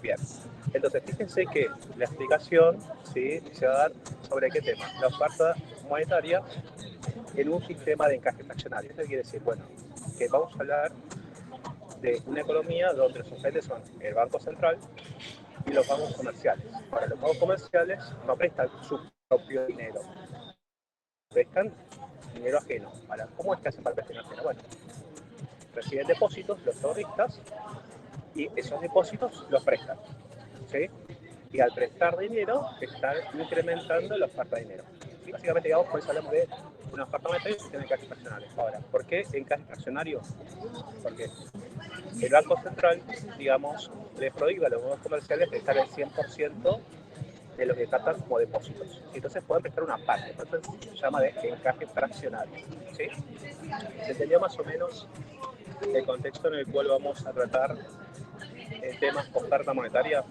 Bien. Entonces, fíjense que la explicación, ¿sí?, se va a dar sobre qué tema. La oferta monetaria en un sistema de encaje fraccionario. Esto quiere decir, bueno, que vamos a hablar de una economía donde los sujetos son el Banco Central y los bancos comerciales. Ahora, los bancos comerciales no prestan su propio dinero, prestan dinero ajeno. Ahora, ¿cómo es que hacen para prestar dinero ajeno? Bueno, reciben depósitos los terroristas y esos depósitos los prestan, ¿sí? Y al prestar dinero están incrementando la oferta de dinero. Y básicamente, digamos, por eso hablamos de una oferta monetaria y un sistema de encaje fraccionario. Ahora, ¿por qué encaje fraccionario? Porque el Banco Central, digamos, le prohíbe a los bancos comerciales prestar el 100% de lo que captan como depósitos. Entonces pueden prestar una parte, por eso se llama de encaje fraccionario, ¿sí? ¿Se entendió más o menos el contexto en el cual vamos a tratar el tema oferta monetaria?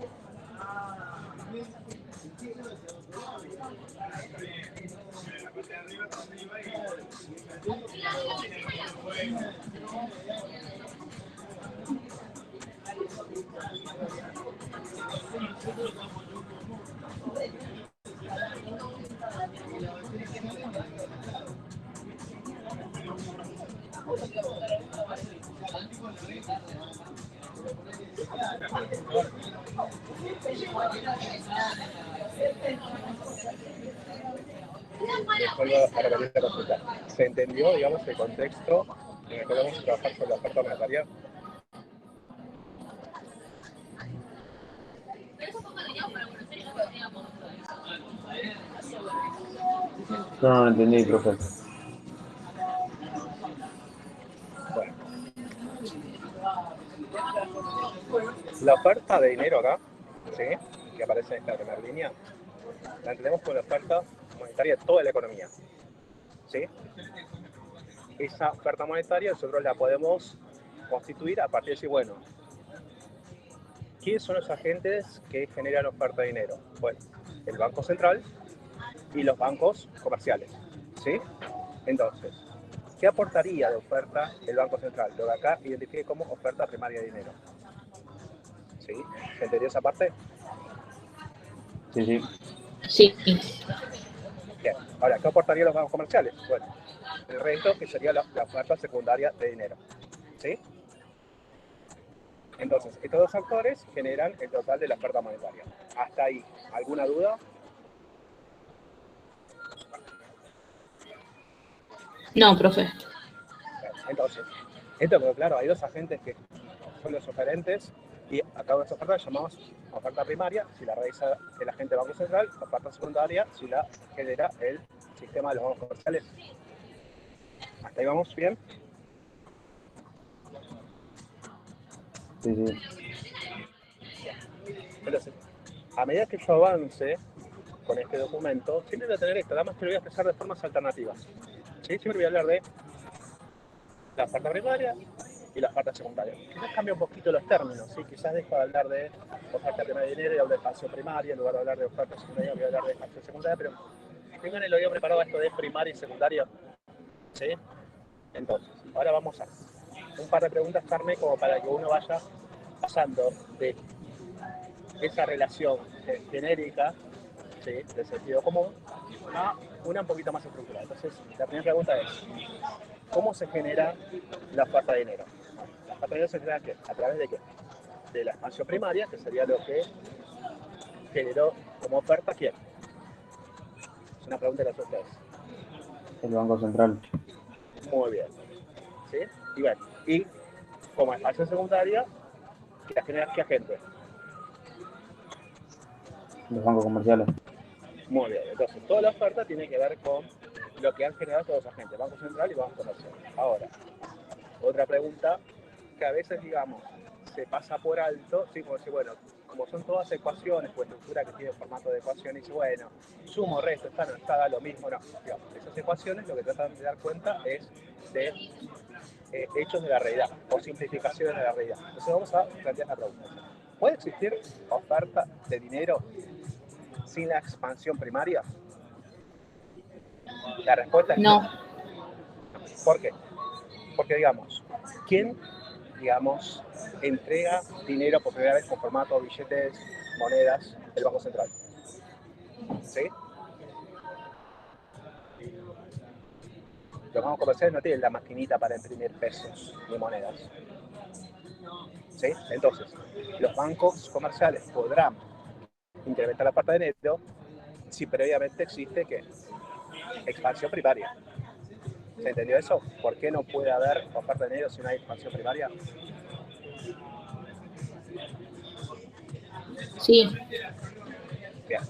Para venir a consultar. ¿Se entendió, digamos, el contexto en el que vamos a trabajar sobre la oferta monetaria? No, entendí, profe. Bueno, la oferta de dinero acá, ¿sí?, que aparece en esta primera línea, la entendemos como la oferta monetaria de toda la economía, ¿sí? Esa oferta monetaria nosotros la podemos constituir a partir de decir, bueno, ¿quiénes son los agentes que generan oferta de dinero? Bueno, el Banco Central y los bancos comerciales, ¿sí? Entonces, ¿qué aportaría de oferta el Banco Central? Lo que acá identifique como oferta primaria de dinero. ¿Sí? ¿Se entendió esa parte? Sí, sí. Sí. Bien. Ahora, ¿qué aportarían los bancos comerciales? Bueno, el resto, que sería la oferta secundaria de dinero. ¿Sí? Entonces, estos dos actores generan el total de la oferta monetaria. Hasta ahí, ¿alguna duda? No, profe. Entonces, esto quedó claro, hay dos agentes que son los oferentes y a cada una de esas ofertas llamamos oferta primaria, si la realiza el agente Banco Central, oferta secundaria, si la genera el sistema de los bancos comerciales. ¿Hasta ahí vamos bien? Sí, sí. Entonces, a medida que yo avance con este documento, siempre voy a tener esto, además que lo voy a expresar de formas alternativas. ¿Sí? Siempre voy a hablar de la oferta primaria y la oferta secundaria. Quizás cambia un poquito los términos, ¿sí? Quizás dejo de hablar de oferta primaria de dinero y hablo de espacio primaria, en lugar de hablar de oferta secundaria voy a hablar de espacio secundaria, pero tengan el oído preparado esto de primaria y secundaria, ¿sí? Entonces, ahora vamos a un par de preguntas, Carmen, como para que uno vaya pasando de esa relación genérica, ¿sí?, de sentido común, a una un poquito más estructurada. Entonces, la primera pregunta es, ¿cómo se genera la oferta de dinero? La oferta de dinero se genera ¿qué? ¿A través de qué? De la expansión primaria, que sería lo que generó como oferta ¿quién? Es una pregunta de las ustedes. El Banco Central. Muy bien. ¿Sí? Y bueno, y como expansión secundaria, ¿qué la genera qué agente? Los bancos comerciales. Muy bien. Entonces, toda la oferta tiene que ver con lo que han generado todos los agentes, Banco Central y Banco Comercial. Ahora, otra pregunta que a veces, digamos, se pasa por alto, ¿sí? Como decir, bueno, como son todas ecuaciones o estructura que tiene formato de ecuación, y dice, bueno, sumo, resto, está, no está, da lo mismo, no. Digamos, esas ecuaciones lo que tratan de dar cuenta es de hechos de la realidad o simplificaciones de la realidad. Entonces vamos a plantear la pregunta. ¿Puede existir oferta de dinero sin la expansión primaria? La respuesta es no. No. ¿Por qué? Porque, digamos, ¿quién, digamos, entrega dinero por primera vez con formato billetes, monedas del Banco Central. ¿Sí? Los bancos comerciales no tienen la maquinita para imprimir pesos ni monedas. ¿Sí? Entonces, los bancos comerciales podrán incrementar la parte de dinero si previamente existe ¿qué? Expansión primaria. ¿Se entendió eso? ¿Por qué no puede haber oferta de dinero si no hay expansión primaria? Sí, Bien.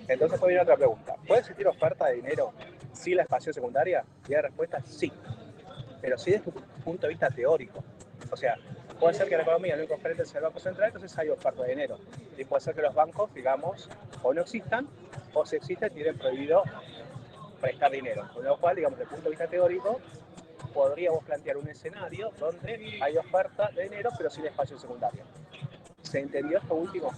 Entonces puede venir otra pregunta. ¿Puede existir oferta de dinero sin la expansión secundaria? Y la respuesta es sí, pero sí desde un punto de vista teórico. O sea, puede ser que la economía no incorpore sea el Banco Central, entonces hay oferta de dinero. Y puede ser que los bancos, digamos, o no existan, o si existen, tienen prohibido prestar dinero. Con lo cual, digamos, desde el punto de vista teórico, podríamos plantear un escenario donde hay oferta de dinero, pero sin expansión secundaria. ¿Se entendió esto último?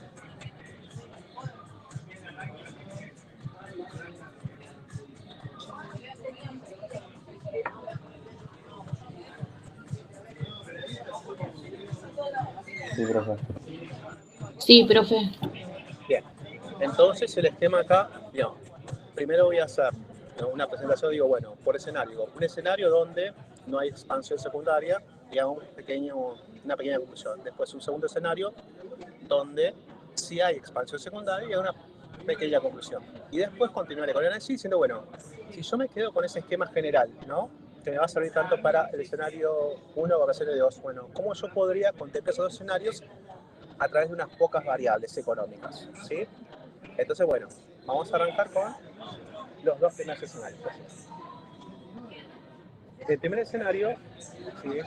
Sí, profe. sí, profe. Bien. Entonces, el esquema acá, digamos, primero voy a hacer una presentación, digo, bueno, por escenario. Un escenario donde no hay expansión secundaria, digamos, una pequeña conclusión. Después un segundo escenario donde sí hay expansión secundaria y una pequeña conclusión. Y después continuaré con el análisis diciendo, bueno, si yo me quedo con ese esquema general, ¿no? Que me va a servir tanto para el escenario 1 o el escenario 2, bueno, ¿cómo yo podría contemplar esos dos escenarios a través de unas pocas variables económicas? ¿Sí? Entonces, bueno, vamos a arrancar con los dos primeros escenarios. El primer escenario, ¿sí?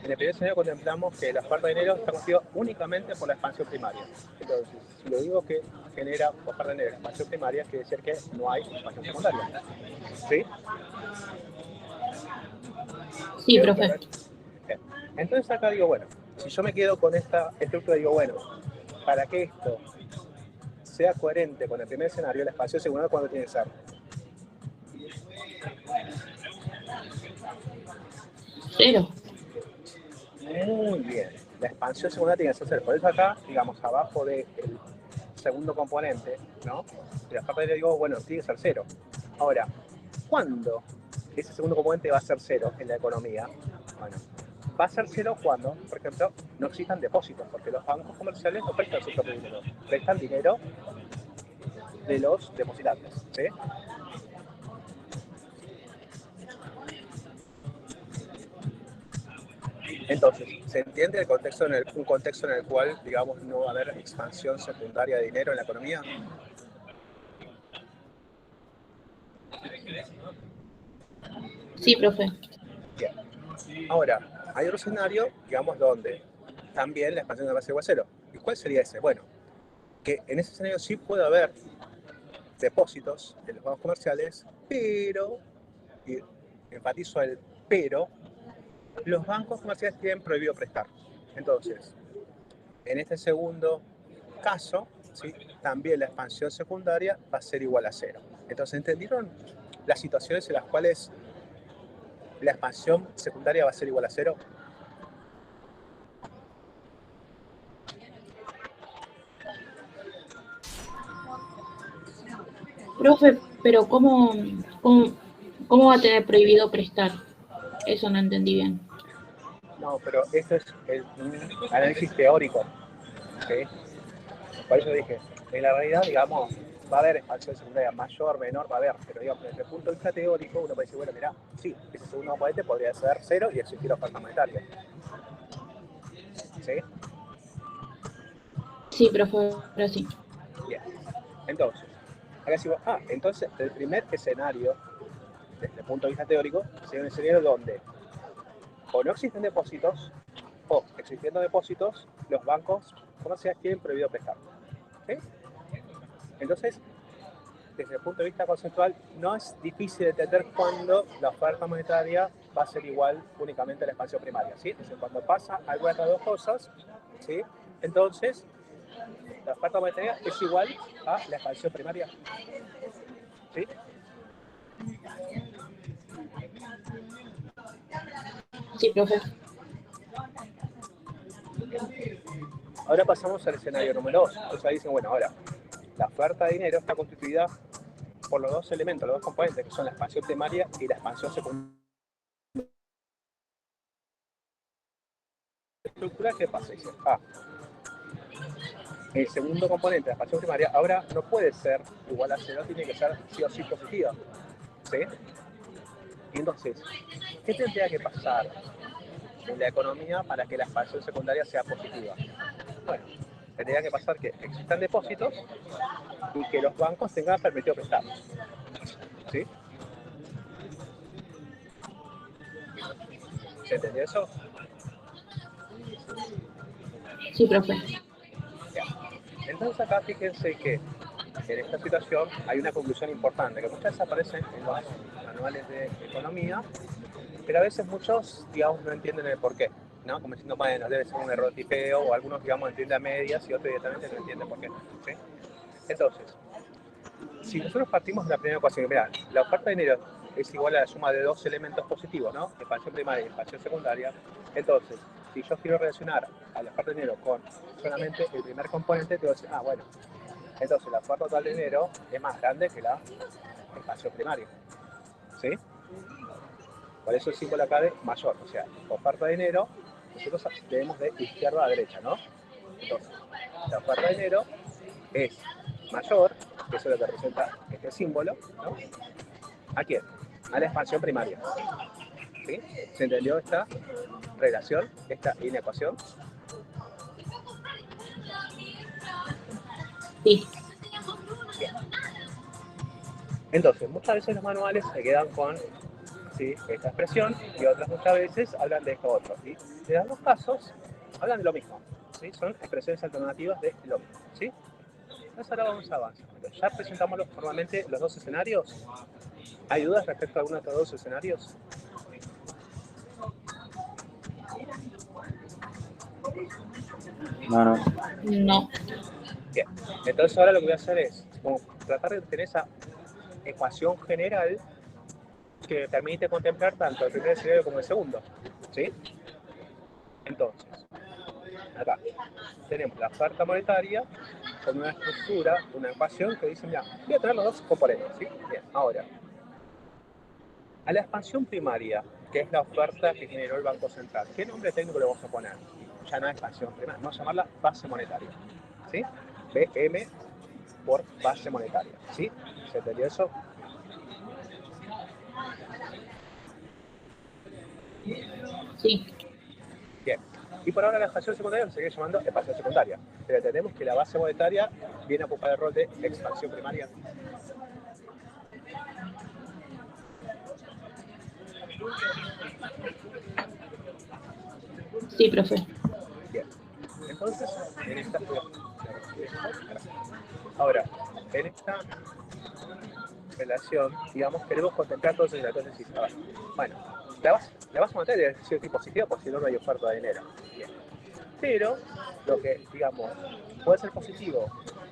En el primer escenario contemplamos que la oferta de dinero está constituida únicamente por la expansión primaria. Entonces, si lo digo que genera oferta de dinero en expansión primaria, quiere decir que no hay expansión secundaria. ¿Sí? Sí, profe. Bien. Entonces acá digo, bueno, si yo me quedo con esta estructura, digo, bueno, para que esto sea coherente con el primer escenario, la expansión secundaria, ¿cuándo tiene que ser? Cero. Muy bien. La expansión secundaria tiene que ser cero. Por eso acá, digamos, abajo del segundo componente, ¿no? De la parte de digo, bueno, tiene que ser cero. Ahora, ¿cuándo ese segundo componente va a ser cero en la economía? Bueno, va a ser cero cuando, por ejemplo, no existan depósitos, porque los bancos comerciales no prestan su propio dinero, prestan dinero de los depositantes, ¿sí? Entonces, ¿se entiende el contexto un contexto en el cual, digamos, no va a haber expansión secundaria de dinero en la economía? Sí, profe. Bien. Ahora, hay otro escenario, digamos, donde también la expansión va a ser igual a cero. ¿Y cuál sería ese? Bueno, que en ese escenario sí puede haber depósitos en los bancos comerciales, pero, y enfatizo el pero, los bancos comerciales tienen prohibido prestar. Entonces, en este segundo caso, ¿sí? También la expansión secundaria va a ser igual a cero. Entonces, ¿entendieron las situaciones en las cuales la expansión secundaria va a ser igual a cero? Profe, pero ¿cómo va a tener prohibido prestar? Eso no entendí bien. No, pero esto es un análisis teórico, ¿sí? Por eso dije, en la realidad, digamos, va a haber expansión secundaria mayor, menor, va a haber, pero digamos, desde el punto de vista teórico, uno puede decir, bueno, mirá, sí, ese segundo componente podría ser cero y existir oferta monetaria. ¿Sí? Sí, profe, pero sí. Bien. Entonces, acá decimos, entonces el primer escenario, desde el punto de vista teórico, sería un escenario donde o no existen depósitos, o existiendo depósitos, los bancos comerciales tienen prohibido prestar. ¿Sí? Entonces, desde el punto de vista conceptual, no es difícil entender cuándo la oferta monetaria va a ser igual únicamente a la expansión primaria, ¿sí? Entonces, cuando pasa alguna de estas dos cosas, ¿sí? Entonces, la oferta monetaria es igual a la expansión primaria, ¿sí? Sí, profe. Ahora pasamos al escenario número 2. Entonces ahí dicen, bueno, ahora, la oferta de dinero está constituida por los dos elementos, los dos componentes, que son la expansión primaria y la expansión secundaria. Estructura, ¿qué pasa? Dice, el segundo componente de la expansión primaria ahora no puede ser igual a 0, tiene que ser sí o sí positiva. ¿Sí? Entonces, ¿qué tendría que pasar en la economía para que la expansión secundaria sea positiva? Bueno, tendría que pasar que existan depósitos y que los bancos tengan permitido prestar. ¿Sí? ¿Se entendió eso? Sí, profe. Ya. Entonces acá fíjense que en esta situación hay una conclusión importante, que muchas veces aparecen en los manuales de economía, pero a veces muchos, digamos, no entienden el porqué, ¿no? Como diciendo, bueno, debe ser un error de tipeo, o algunos, digamos, entienden a medias y otros directamente no entienden por qué, ¿sí? Entonces, si nosotros partimos de la primera ecuación, mirá, la oferta de dinero es igual a la suma de dos elementos positivos, ¿no? Expansión primaria y expansión secundaria. Entonces, si yo quiero relacionar a la oferta de dinero con solamente el primer componente, te voy a decir, bueno, entonces la oferta total de dinero es más grande que la expansión primaria, ¿sí? Por eso el símbolo acá de mayor, o sea, oferta de dinero, nosotros debemos de izquierda a derecha, ¿no? Entonces, la oferta de dinero es mayor, que eso es lo que representa este símbolo, ¿no? ¿A quién? A la expansión primaria. ¿Sí? ¿Se entendió esta relación, esta inecuación? Sí. Bien. Entonces, muchas veces los manuales se quedan con, ¿sí?, esta expresión y otras muchas veces hablan de esto otro. Y en los dos casos hablan de lo mismo. ¿Sí? Son expresiones alternativas de lo mismo. ¿Sí? Entonces ahora vamos a avanzar. Ya presentamos formalmente los dos escenarios. ¿Hay dudas respecto a alguno de estos dos escenarios? No, no. No. Bien. Entonces ahora lo que voy a hacer es como tratar de tener esa ecuación general que permite contemplar tanto el primer escenario como el segundo. ¿Sí? Entonces, acá tenemos la oferta monetaria con una estructura, una ecuación que dice, mira, voy a tener los dos componentes. ¿Sí? Bien, ahora, a la expansión primaria, que es la oferta que generó el Banco Central, ¿qué nombre técnico le vamos a poner? Ya no es expansión primaria, vamos a llamarla base monetaria. ¿Sí? BM por base monetaria. ¿Sí? ¿Se entendió eso? Sí. Bien. Y por ahora la expansión secundaria se sigue llamando expansión secundaria. Pero entendemos que la base monetaria viene a ocupar el rol de expansión primaria. Sí, profe. Bien. Entonces, en esta... Ahora, en esta relación, digamos, queremos contemplar todos los datos. Entonces, a ver, bueno, la base monetaria debe ser tipo positiva porque si no, no hay oferta de dinero. Bien. Pero lo que, digamos, puede ser positivo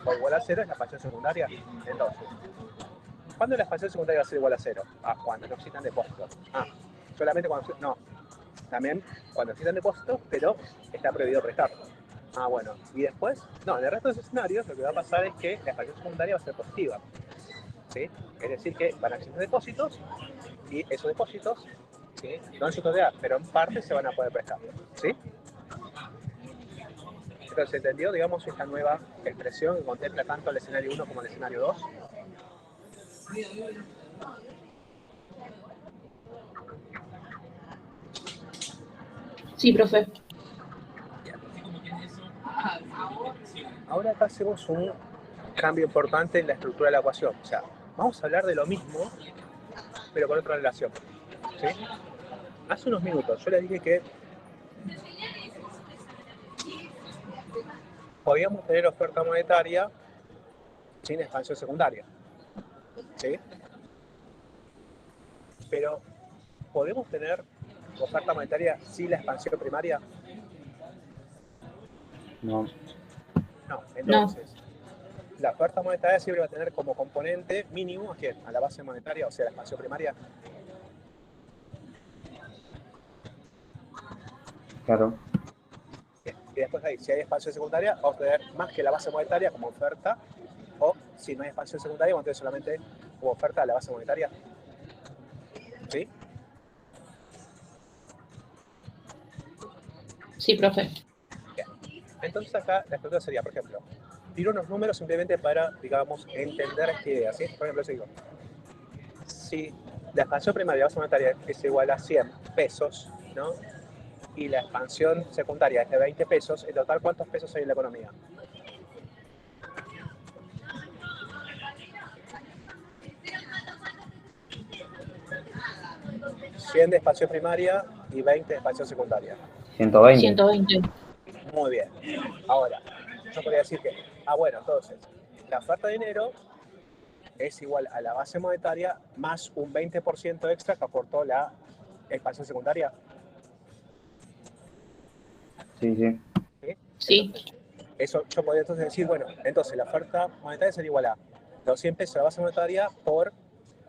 o igual a cero es la expansión secundaria. Entonces, ¿cuándo la expansión secundaria va a ser igual a cero? Cuando no existan depósitos. Solamente cuando... No, también cuando existan depósitos, pero está prohibido prestar. Bueno, y después, no, en el resto de los escenarios lo que va a pasar es que la expansión secundaria va a ser positiva. ¿Sí? Es decir, que van a existir depósitos y esos depósitos, ¿sí?, no en su totalidad, pero en parte se van a poder prestar. ¿Sí? Entonces, ¿se entendió, digamos, esta nueva expresión que contempla tanto el escenario 1 como el escenario 2? Sí, profe. Ahora acá hacemos un cambio importante en la estructura de la ecuación. O sea, vamos a hablar de lo mismo, pero con otra relación. ¿Sí? Hace unos minutos yo les dije que podíamos tener oferta monetaria sin expansión secundaria. ¿Sí? Pero, ¿podemos tener oferta monetaria sin la expansión primaria? No. No. No. Entonces, la oferta monetaria siempre va a tener como componente mínimo, ¿a quién? A la base monetaria, o sea, la expansión primaria. Claro. Bien. Y después ahí, si hay expansión secundaria, vamos a tener más que la base monetaria como oferta, o si no hay expansión secundaria, vamos a tener solamente como oferta la base monetaria. ¿Sí? Sí, profe. Bien. Entonces acá la estructura sería, por ejemplo, tiro unos números simplemente para, digamos, entender esta idea, ¿sí? Por ejemplo, digo, si la expansión primaria de base monetaria es igual a 100 pesos, ¿no? Y la expansión secundaria es de 20 pesos, en total, ¿cuántos pesos hay en la economía? ¿100 de expansión primaria y 20 de expansión secundaria? 120. 120. Muy bien. Ahora, yo podría decir que, bueno, entonces, la oferta de dinero es igual a la base monetaria más un 20% extra que aportó la expansión secundaria. Sí, sí. ¿Sí? Sí. Entonces, eso yo podría entonces decir, bueno, entonces la oferta monetaria sería igual a los 100 pesos de la base monetaria por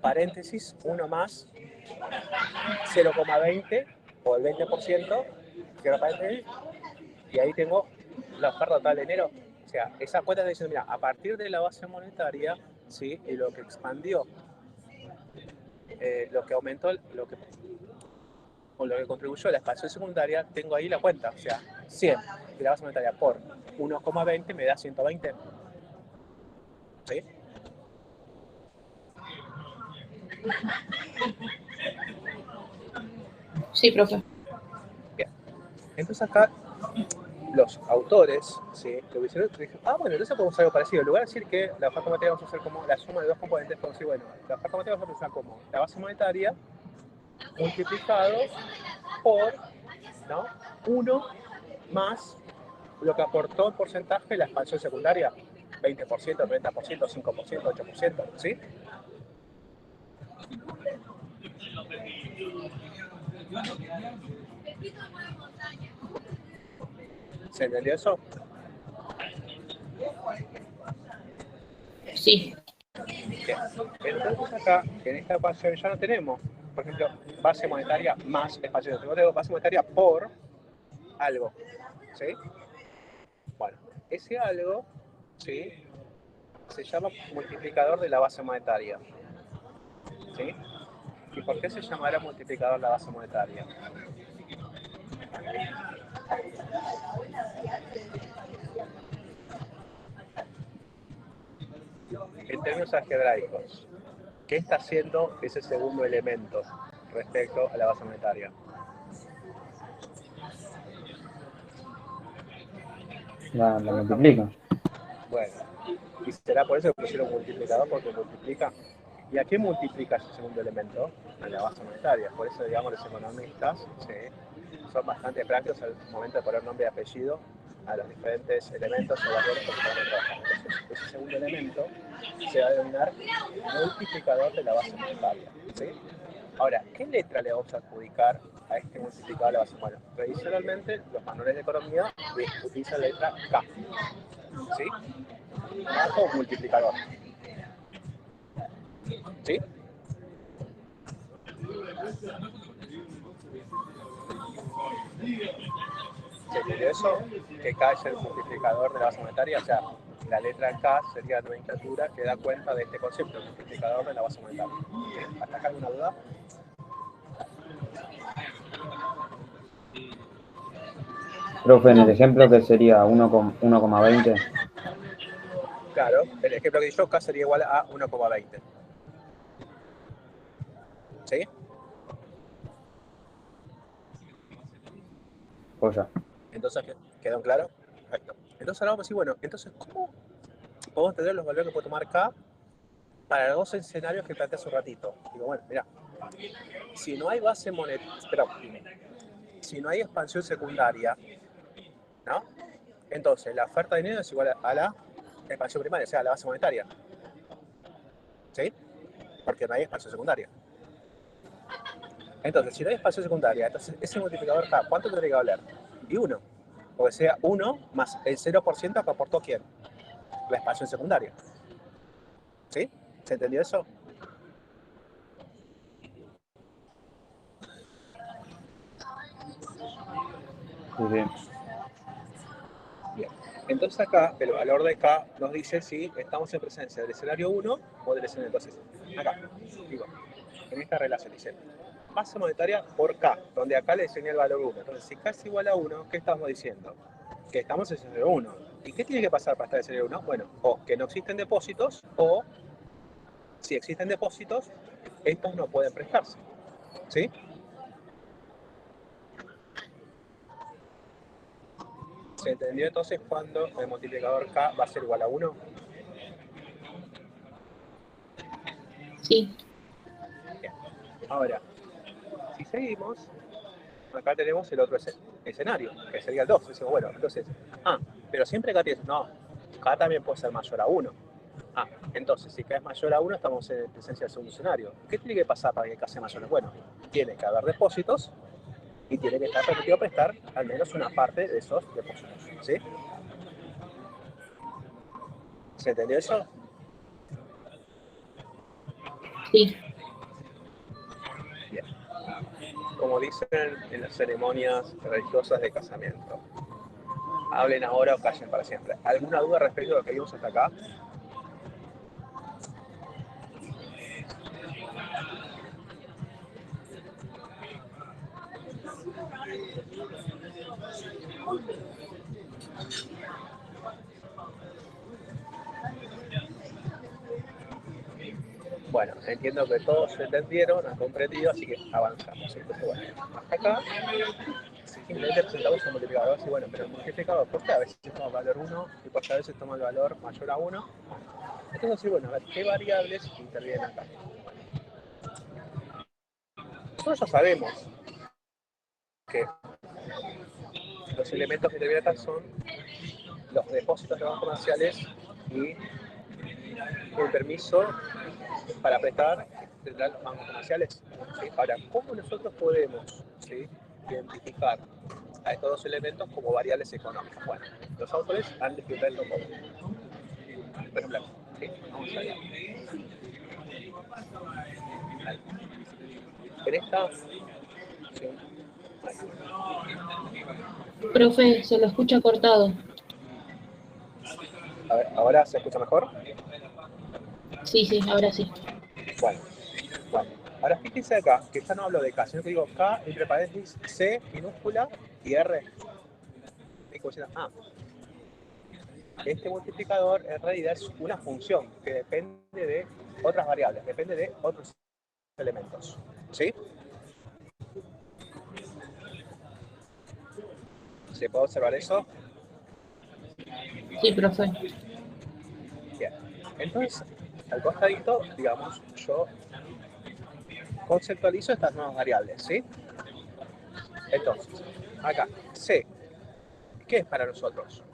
paréntesis 1 más 0,20 o el 20%, cierra paréntesis, y ahí tengo la oferta total de enero. O sea, esa cuenta está diciendo, mira, a partir de la base monetaria, ¿sí? Y lo que expandió, lo que aumentó, o lo que contribuyó a la expansión secundaria, tengo ahí la cuenta. O sea, 100 de la base monetaria por 1,20 me da 120. ¿Sí? Sí, profe. Bien. Entonces acá los autores, ¿sí? Lo que hicieron, bueno, entonces podemos hacer algo parecido. En lugar de decir que la oferta monetaria vamos a hacer como la suma de dos componentes, podemos decir, bueno, la oferta monetaria vamos a pensar como la base monetaria multiplicado por, ¿no? 1 más lo que aportó en porcentaje la expansión secundaria. 20%, 30%, 5%, 8%, ¿sí? ¿Se entendió eso? Sí. Bien. Entonces acá, en esta ecuación ya no tenemos, por ejemplo, base monetaria más expansión. Tengo base monetaria por algo, ¿sí? Bueno, ese algo, ¿sí? Se llama multiplicador de la base monetaria, ¿sí? ¿Y por qué se llamará multiplicador de la base monetaria? En términos algebraicos, ¿qué está haciendo ese segundo elemento respecto a la base monetaria? La multiplica. Bueno, y será por eso que pusieron multiplicador, porque multiplica. ¿Y a qué multiplica ese segundo elemento? A la base monetaria. Por eso, digamos, los economistas, ¿sí? Son bastante prácticos al momento de poner nombre y apellido a los diferentes elementos o valores que se van a trabajar. Entonces, ese segundo elemento se va a denominar multiplicador de la base monetaria, ¿sí? Ahora, ¿qué letra le vamos a adjudicar a este multiplicador de la base monetaria? Bueno, tradicionalmente, los manuales de economía utilizan la letra K, ¿sí? Bajo multiplicador, ¿sí? ¿Se entendió eso? Que K es el multiplicador de la base monetaria, o sea, la letra K sería la nomenclatura que da cuenta de este concepto, el multiplicador de la base monetaria. ¿Sí? ¿Hasta acá alguna duda? Profe, en el No. ejemplo que sería 1,20. Claro, el ejemplo que di yo, K sería igual a 1,20. ¿Sí? Joya. Entonces, ¿quedó claro? Perfecto. Entonces ahora vamos a decir, bueno, entonces, ¿cómo podemos tener los valores que puede tomar K para los dos escenarios que planteé hace un ratito? Digo, bueno, mira, si no hay base monetaria, si no hay expansión secundaria, ¿no? Entonces, la oferta de dinero es igual a la expansión primaria, o sea, a la base monetaria. ¿Sí? Porque no hay expansión secundaria. Entonces, si no hay expansión secundaria, entonces ese multiplicador K, ¿cuánto tendría que valer? Y 1. Porque sea 1 más el 0% que aportó quién? La expansión secundaria. ¿Sí? ¿Se entendió eso? Sí, sí. Entonces acá el valor de K nos dice si estamos en presencia del escenario 1 o del escenario. Entonces, acá, digo, en esta relación dice masa monetaria por K, donde acá le enseñé el valor 1. Entonces, si K es igual a 1, ¿qué estamos diciendo? Que estamos en escenario 1. ¿Y qué tiene que pasar para estar en escenario 1? Bueno, o que no existen depósitos, o si existen depósitos, estos no pueden prestarse. ¿Sí? ¿Se entendió entonces cuando el multiplicador K va a ser igual a 1? Sí, Bien. Ahora, si seguimos, acá tenemos el otro escenario, que sería el 2. Decimos, bueno, entonces, pero siempre K tiene, no, K también puede ser mayor a 1. Entonces, si K es mayor a 1, estamos en presencia del segundo escenario. ¿Qué tiene que pasar para que K sea mayor a 1? Bueno, tiene que haber depósitos y tiene que estar permitido prestar al menos una parte de esos depósitos. ¿Sí? ¿Se entendió eso? sí. Bien. Como dicen en las ceremonias religiosas de casamiento, hablen ahora o callen para siempre. ¿Alguna duda respecto a lo que vimos hasta acá? Bueno, entiendo que todos se entendieron, han comprendido, así que avanzamos. Entonces, bueno, hasta acá simplemente presentamos un multiplicador así, bueno, pero el multiplicador, ¿por qué a veces toma el valor 1 y por qué a veces toma el valor mayor a 1? Entonces, bueno, a ver, ¿qué variables intervienen acá? Nosotros ya sabemos que los elementos que intervienen acá son los depósitos de bancos comerciales y el permiso para prestar tendrán los bancos comerciales. ¿Sí? Ahora, ¿cómo nosotros podemos, ¿sí?, identificar a estos dos elementos como variables económicas? Bueno, los autores han descrito esto como, por ejemplo, ¿sí? Vamos allá. En esta, ¿sí?, Profe, se lo escucha cortado. a ver, ¿ahora se escucha mejor? Sí, sí, ahora sí. Bueno, ahora fíjense acá, que ya no hablo de K, sino que digo K entre paréntesis, C minúscula y R. Este multiplicador en realidad es una función que depende de otras variables, depende de otros elementos. ¿Sí? ¿Se puede observar eso? Sí, profe. Bien. Entonces, al costadito, digamos, yo conceptualizo estas nuevas variables, ¿sí? Entonces, acá, C, ¿qué es para nosotros?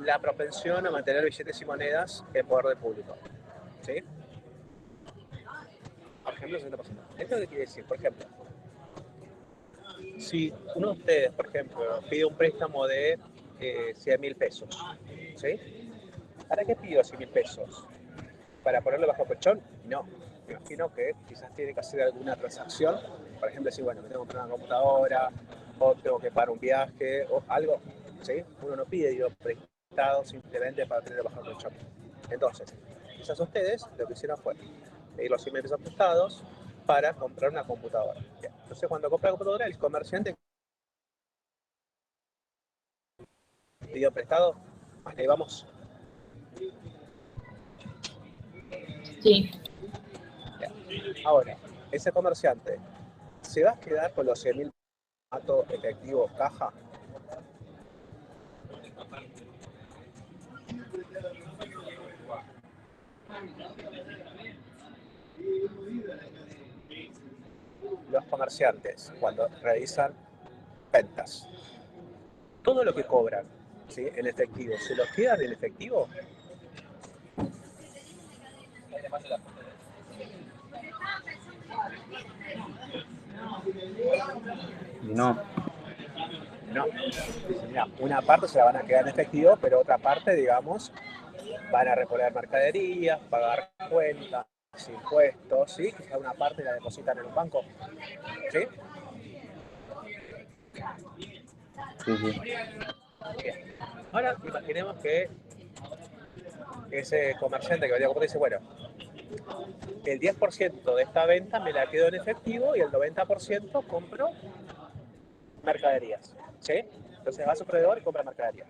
La propensión a mantener billetes y monedas en poder del público, ¿sí? Por ejemplo, 60%. ¿Esto qué quiere decir? Por ejemplo, si uno de ustedes, por ejemplo, pide un préstamo de 100.000 pesos, ¿sí? ¿Para qué pido 100.000 pesos? ¿Para ponerlo bajo colchón? No. Me imagino que quizás tiene que hacer alguna transacción. Por ejemplo, decir, bueno, me tengo que comprar una computadora, o tengo que pagar un viaje, o algo. ¿Sí? Uno no pide dinero prestado simplemente para tenerlo bajo colchón. Entonces, quizás ustedes lo que hicieron fue pedir los 100.000 pesos prestados para comprar una computadora. Bien. Entonces, cuando compra la computadora, el comerciante pidió prestado. Ahí vamos. Sí, Ahora, ese comerciante se va a quedar con los 100.000 datos efectivos caja. Los comerciantes, cuando realizan ventas, todo lo que cobran, ¿sí?, en efectivo, ¿se los quedan en efectivo? Y no, No. Dicen, mira, una parte se la van a quedar en efectivo, pero otra parte, digamos, van a reponer mercaderías, pagar cuentas, impuestos, ¿sí? Quizá una parte la depositan en un banco, ¿sí? sí, sí. Bien. Ahora imaginemos que ese comerciante que vendía comprar dice, bueno, el 10% de esta venta me la quedo en efectivo y el 90% compro mercaderías. ¿Sí? Entonces va a su proveedor y compra mercaderías.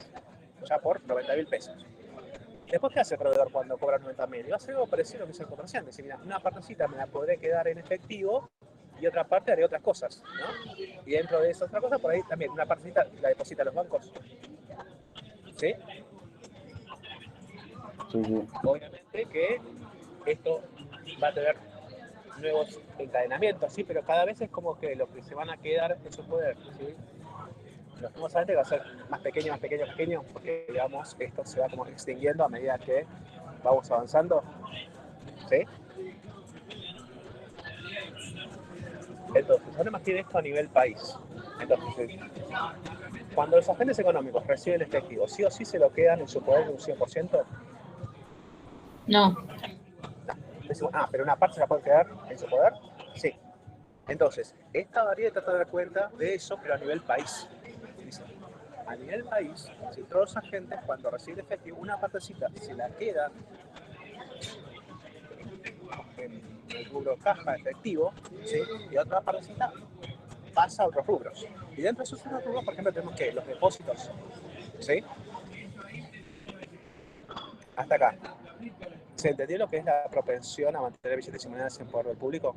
Ya por 90.000 pesos. Después, ¿qué hace el proveedor cuando cobra 90.000? Y va a hacer algo parecido a lo que hizo el comerciante. Dice, mira, una partecita me la podré quedar en efectivo y otra parte haré otras cosas, ¿no? Y dentro de esa otra cosa, por ahí también una partecita la deposita a los bancos. ¿Sí? Sí, sí. Obviamente que esto va a tener nuevos encadenamientos, sí, pero cada vez es como que los que se van a quedar en su poder, ¿sí? Los nuevos agentes va a ser más pequeño, más pequeño, más pequeño, porque digamos esto se va como extinguiendo a medida que vamos avanzando, ¿sí? Entonces, ahora imaginen esto a nivel país. Entonces, cuando los agentes económicos reciben efectivo, ¿sí o sí se lo quedan en su poder de un 100%? No, Decimos, pero una parte se la puede quedar en su poder. Sí. Entonces, esta variedad trata de dar cuenta de eso, pero a nivel país. Dice, a nivel país, si todos los agentes cuando reciben efectivo, una partecita se la queda en el rubro caja efectivo, ¿sí? Y otra partecita pasa a otros rubros. Y dentro de esos otros rubros, por ejemplo, tenemos que los depósitos, ¿sí? Hasta acá. ¿Se entendió lo que es la propensión a mantener billetes y monedas en poder del público?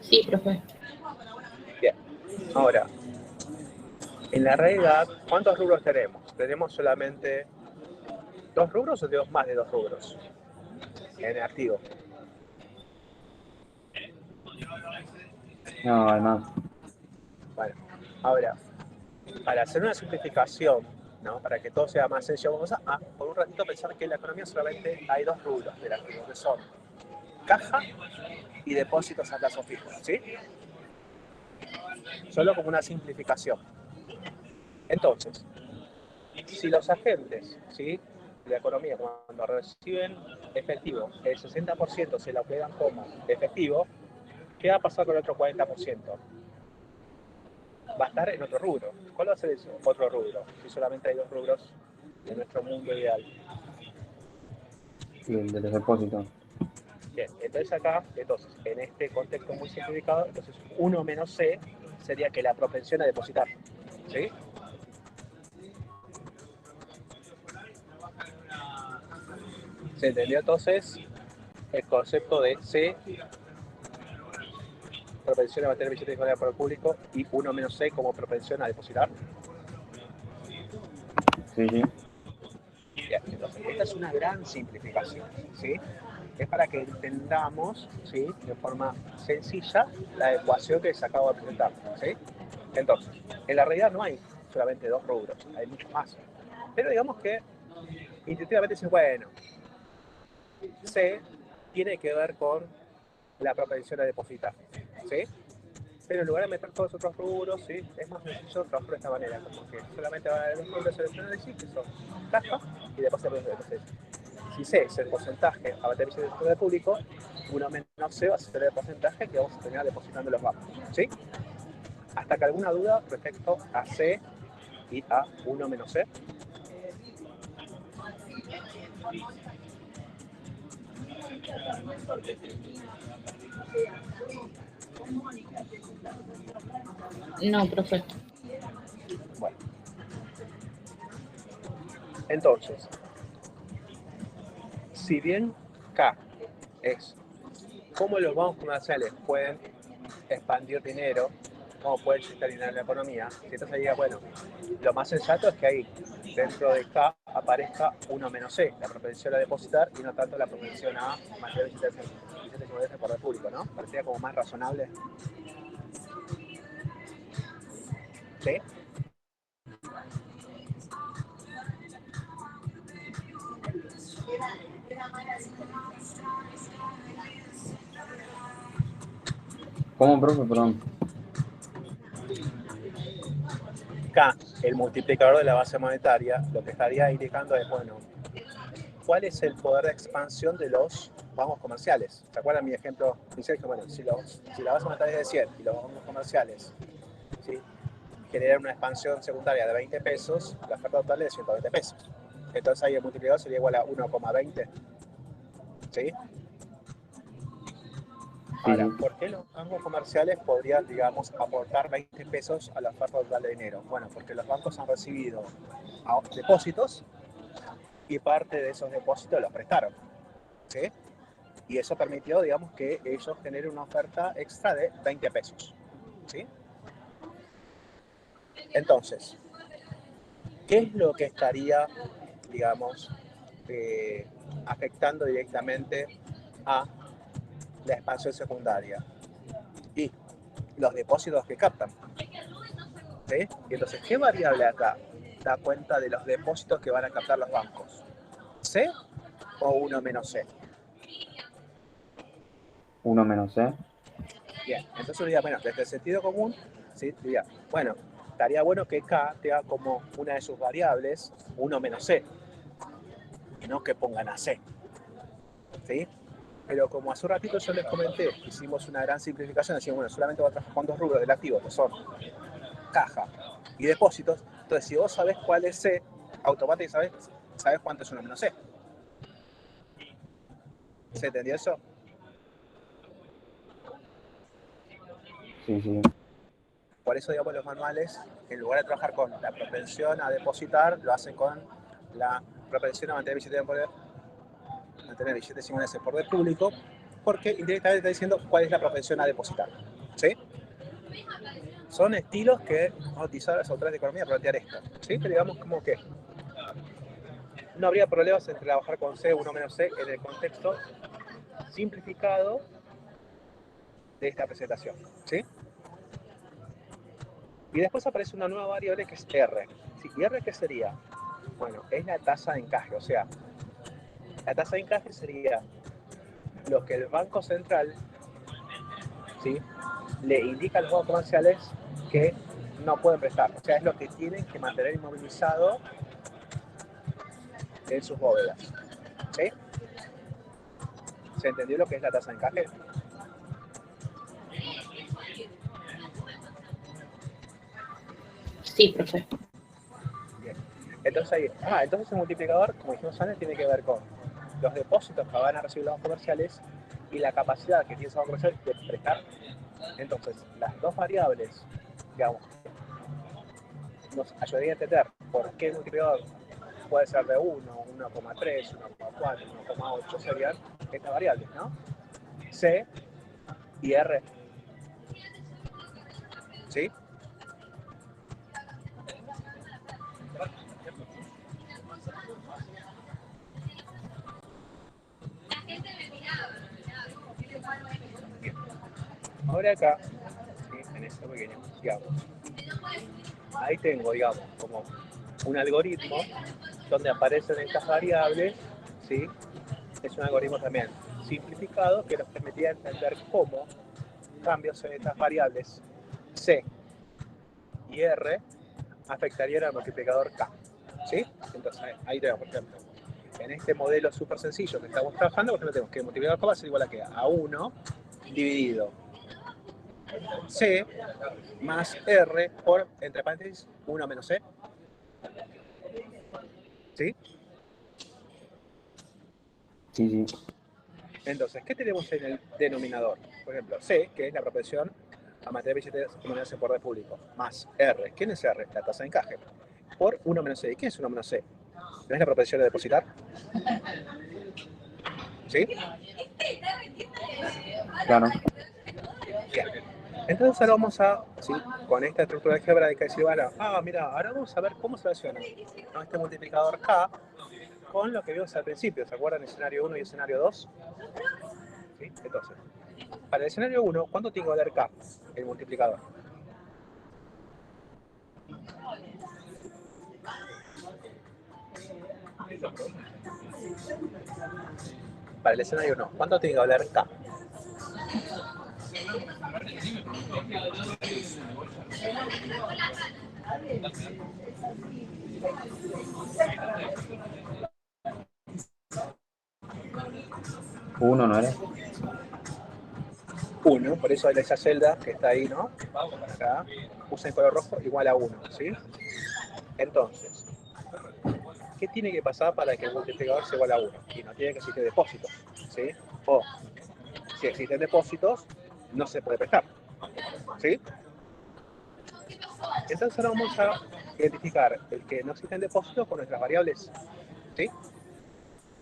sí, profe. Bien. Ahora, en la realidad, ¿cuántos rubros tenemos? ¿Tenemos solamente 2 rubros o tenemos más de 2 rubros en activo? No, además. Bueno, ahora, para hacer una simplificación, ¿no? Para que todo sea más sencillo, vamos a por un ratito pensar que en la economía solamente hay 2 rubros del activo, que son caja y depósitos a plazo fijo, ¿sí? Solo como una simplificación. Entonces, si los agentes, ¿sí?, de la economía, cuando reciben efectivo, el 60% se lo quedan como efectivo, ¿qué va a pasar con el otro 40%? Va a estar en otro rubro. ¿Cuál va a ser ese otro rubro? Si solamente hay 2 rubros en nuestro mundo ideal. Sí, el de los depósitos. Bien, entonces acá, en este contexto muy simplificado, entonces 1 menos C sería que la propensión a depositar, ¿sí? ¿Se entendió entonces el concepto de C, propensión a mantener billetes de moneda por el público, y 1 menos C como propensión a depositar? Sí, sí. Bien, entonces esta es una gran simplificación, ¿sí? Es para que entendamos, ¿sí?, de forma sencilla la ecuación que les acabo de presentar, ¿sí? Entonces, en la realidad no hay solamente 2 rubros, hay muchos más. Pero digamos que intuitivamente dices, bueno, C tiene que ver con la propensión a depositar, ¿sí? Pero en lugar de meter todos los otros rubros, ¿sí?, es más sencillo trabajar de esta manera, como que solamente van a haber 2 rubros seleccionados, que son caja y depósito. Entonces, si C es el porcentaje a batería del sector público, 1 menos C va a ser el porcentaje que vamos a terminar depositando en los bancos, ¿sí? ¿Hasta que alguna duda respecto a C y a 1 menos C? No, profe. Bueno, entonces, si bien K es cómo los bancos comerciales pueden expandir dinero, cómo pueden inyectar dinero en la economía, si entonces diga, bueno, lo más sensato es que ahí dentro de K aparezca 1 menos C, la propensión a depositar, y no tanto la propensión a mantener billetes y monedas por el público, ¿no? Parecía como más razonable. ¿Sí? ¿Cómo, profe? Perdón. K, el multiplicador de la base monetaria, lo que estaría indicando es, bueno, ¿cuál es el poder de expansión de los bancos comerciales. ¿Se acuerdan mi ejemplo inicial? Que bueno, si la base monetaria es de 100 y los bancos comerciales, ¿sí?, generan una expansión secundaria de 20 pesos, la oferta total es de 120 pesos. Entonces ahí el multiplicador sería igual a 1,20. ¿Sí? Ahora, sí. ¿por qué los bancos comerciales podrían, digamos, aportar 20 pesos a la oferta total de dinero? Bueno, porque los bancos han recibido depósitos y parte de esos depósitos los prestaron. ¿Sí? Y eso permitió, digamos, que ellos generen una oferta extra de 20 pesos. ¿Sí? Entonces, ¿qué es lo que estaría, digamos, afectando directamente a la expansión secundaria? Y los depósitos que captan. ¿Sí? Y entonces, ¿qué variable acá da cuenta de los depósitos que van a captar los bancos? ¿C o 1 menos C? 1 menos C. Bien, entonces diría, bueno, desde el sentido común, ¿sí?, diría, bueno, estaría bueno que K tenga como una de sus variables 1 menos C, y no que pongan a C. ¿Sí? Pero como hace un ratito yo les comenté, hicimos una gran simplificación, decimos, bueno, solamente voy a trabajar con dos rubros del activo, que son caja y depósitos. Entonces, si vos sabés cuál es C, automáticamente sabés cuánto es 1 menos C. ¿Se entendió eso? Sí, sí. Por eso, digamos, los manuales, en lugar de trabajar con la propensión a depositar, lo hacen con la propensión a mantener billetes sin ese poder público, porque indirectamente está diciendo cuál es la propensión a depositar. ¿Sí? Son estilos que van a utilizar las autoridades de economía para plantear esto. ¿Sí? Pero digamos como que no habría problemas entre trabajar con C, 1 menos C, en el contexto simplificado de esta presentación. ¿Sí? Y después aparece una nueva variable que es R. ¿Sí? ¿Y R qué sería? Bueno, es la tasa de encaje. O sea, la tasa de encaje sería lo que el Banco Central, ¿sí?, le indica a los bancos comerciales que no pueden prestar. O sea, es lo que tienen que mantener inmovilizado en sus bóvedas. ¿Sí? ¿Se entendió lo que es la tasa de encaje? Sí, profe. Bien. Entonces ahí, entonces el multiplicador, como dijimos antes, tiene que ver con los depósitos que van a recibir los bancos comerciales y la capacidad que tiene ese banco comercial de prestar. Entonces, las dos variables, digamos, nos ayudaría a entender por qué el multiplicador puede ser de 1, 1,3, 1,4, 1,8, serían estas variables, ¿no? C y R. ¿Sí? Bien. Ahora acá, ¿sí?, en esto pequeño, digamos, ahí tengo, digamos, como un algoritmo donde aparecen estas variables, ¿sí? Es un algoritmo también simplificado que nos permitía entender cómo cambios en estas variables C y R afectarían al multiplicador K. ¿Sí? Entonces ahí tenemos, por ejemplo, en este modelo súper sencillo que estamos trabajando, por ejemplo, tenemos que el multiplicador K va a ser igual a, ¿qué?, a 1 dividido C más R por, entre paréntesis, 1 menos C. ¿Sí? Sí, sí. Entonces, ¿qué tenemos en el denominador? Por ejemplo, C, que es la propensión a mantener billetes y monedas en poder público, más R. ¿Quién es R? La tasa de encaje. Por 1 menos C. ¿Y qué es 1 menos C? ¿No es la propensión a depositar? ¿Sí? Claro. Bien. Entonces ahora vamos a, ¿sí?, con esta estructura algebraica, decir, bueno, mira, ahora vamos a ver cómo se relaciona, ¿no?, este multiplicador K con lo que vimos al principio. ¿Se acuerdan? Escenario 1 y escenario 2. ¿Sí? Entonces, para el escenario 1, ¿cuánto tiene que valer K, el multiplicador? Para el escenario 1, ¿cuánto tiene que valer K? 1 no era. 1, por eso esa celda que está ahí, ¿no? Acá, puse en color rojo, igual a 1, ¿sí? Entonces, ¿qué tiene que pasar para que el multiplicador sea igual a 1? Y no tiene que existir depósitos, ¿sí? O, si existen depósitos, no se puede prestar, ¿sí? Entonces ahora vamos a identificar el que no existen depósitos con nuestras variables, ¿sí?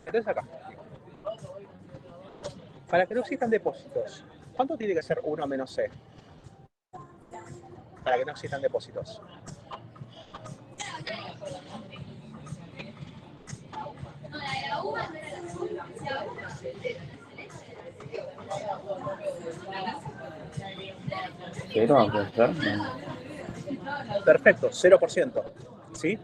Entonces acá, para que no existan depósitos, ¿cuánto tiene que ser 1 menos c? Para que no existan depósitos. ¿Cero puede ser? No. Perfecto, 0%, ¿sí?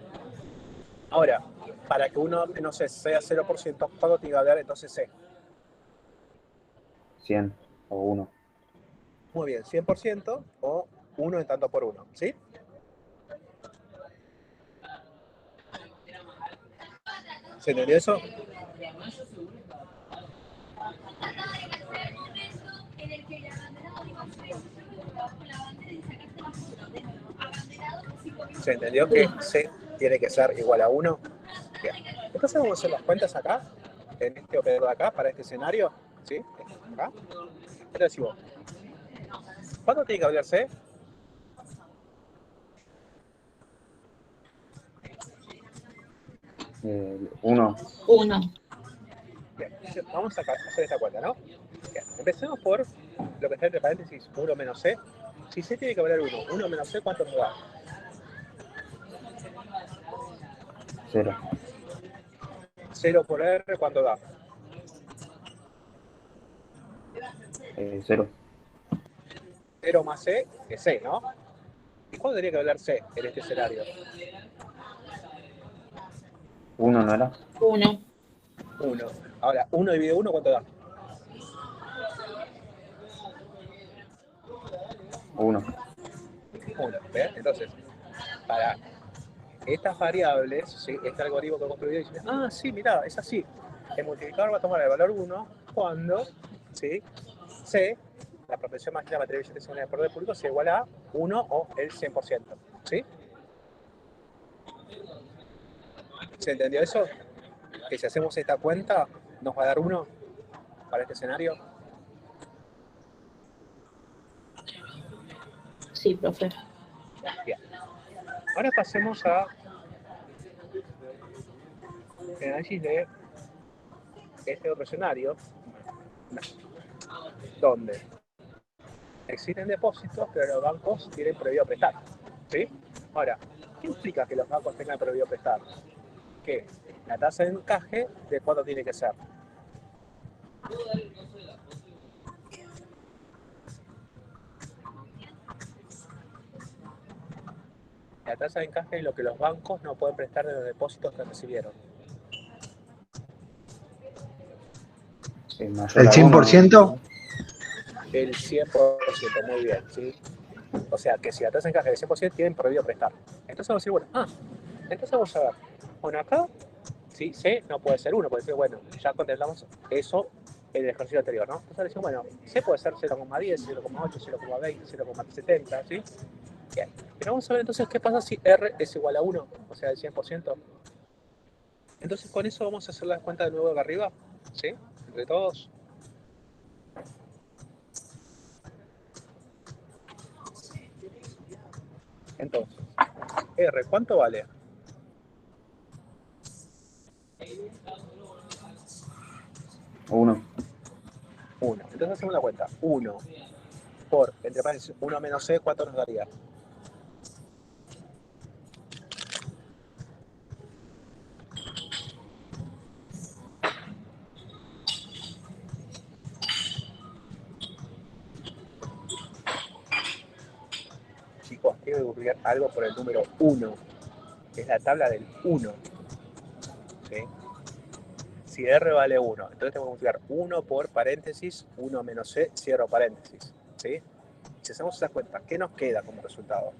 Ahora, para que 1 menos c sea 0%, ¿cuánto tiene que haber entonces c? 100 o 1. Muy bien, 100% o 1 en tanto por 1, ¿sí? ¿Se entendió eso? ¿Se entendió que c tiene que ser igual a 1? Bien. Entonces vamos a hacer las cuentas acá, en este operador de acá, para este escenario, ¿sí? Acá. Entonces decimos, ¿cuánto tiene que valer c? 1. 1. Bien, vamos a hacer esta cuenta, ¿no? Bien, empecemos por lo que está entre paréntesis 1 menos c. Si c tiene que valer 1, 1 menos c, ¿cuánto nos da? 0. 0 por r, ¿cuánto da? 0. 0 más c es c, ¿no? ¿Y cuánto tendría que valer c en este escenario? 1 no era. 1. 1. Ahora, 1 dividido 1, ¿cuánto da? 1. 1. ¿Ves? Entonces, para estas variables, ¿sí? Este algoritmo que hemos construido dice, ah, sí, mirá, es así. El multiplicador va a tomar el valor 1 cuando, ¿sí? C, la proporción máxima de material billete según el poder público, sea igual a 1 o el 100%. ¿Sí? ¿Se entendió eso? Que si hacemos esta cuenta, nos va a dar 1 para este escenario. Sí, profe. Bien. Ahora pasemos a el análisis de este otro escenario, donde existen depósitos, pero los bancos tienen prohibido prestar. ¿Sí? Ahora, ¿qué implica que los bancos tengan prohibido prestar? Que la tasa de encaje, ¿de cuánto tiene que ser? La tasa de encaje es lo que los bancos no pueden prestar de los depósitos que recibieron. Mayor ¿El a 1, 100%? El 100%, muy bien, ¿sí? O sea, que si la tasa de encaje es del 100%, tienen prohibido prestar. Entonces vamos a decir, bueno, entonces vamos a ver. Bueno, acá, sí, C no puede ser 1, puede ser, bueno, ya contemplamos eso en el ejercicio anterior, ¿no? Entonces decimos, bueno, C puede ser 0,10, 0,8, 0,20, 0,70, ¿sí? Bien. Pero vamos a ver entonces qué pasa si R es igual a 1, o sea, el 100%. Entonces con eso vamos a hacer la cuenta de nuevo de arriba, ¿sí? Entre todos. Entonces, R, ¿cuánto vale? 1. 1. Entonces hacemos la cuenta. 1 por, entre paréntesis, 1 menos C, ¿cuánto nos daría? Chicos, quiero multiplicar algo por el número 1, que es la tabla del 1. ¿Sí? Si R vale 1, entonces tengo que multiplicar 1 por paréntesis, 1 menos C, cierro paréntesis. ¿Sí? Si hacemos esa cuenta, ¿qué nos queda como resultado?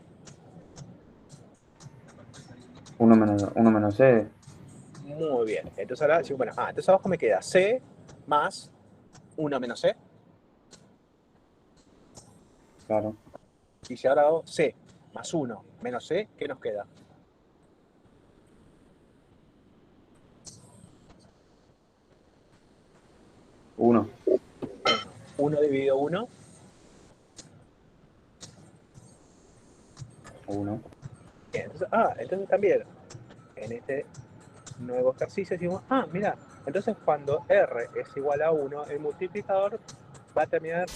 1 menos C. Muy bien. Entonces ahora decimos, bueno, entonces abajo me queda C más 1 menos C. Claro. Y si ahora hago C más 1 menos C, ¿qué nos queda? 1. 1 dividido 1. 1. Entonces también en este nuevo ejercicio decimos, mira, entonces cuando R es igual a 1, el multiplicador va a terminar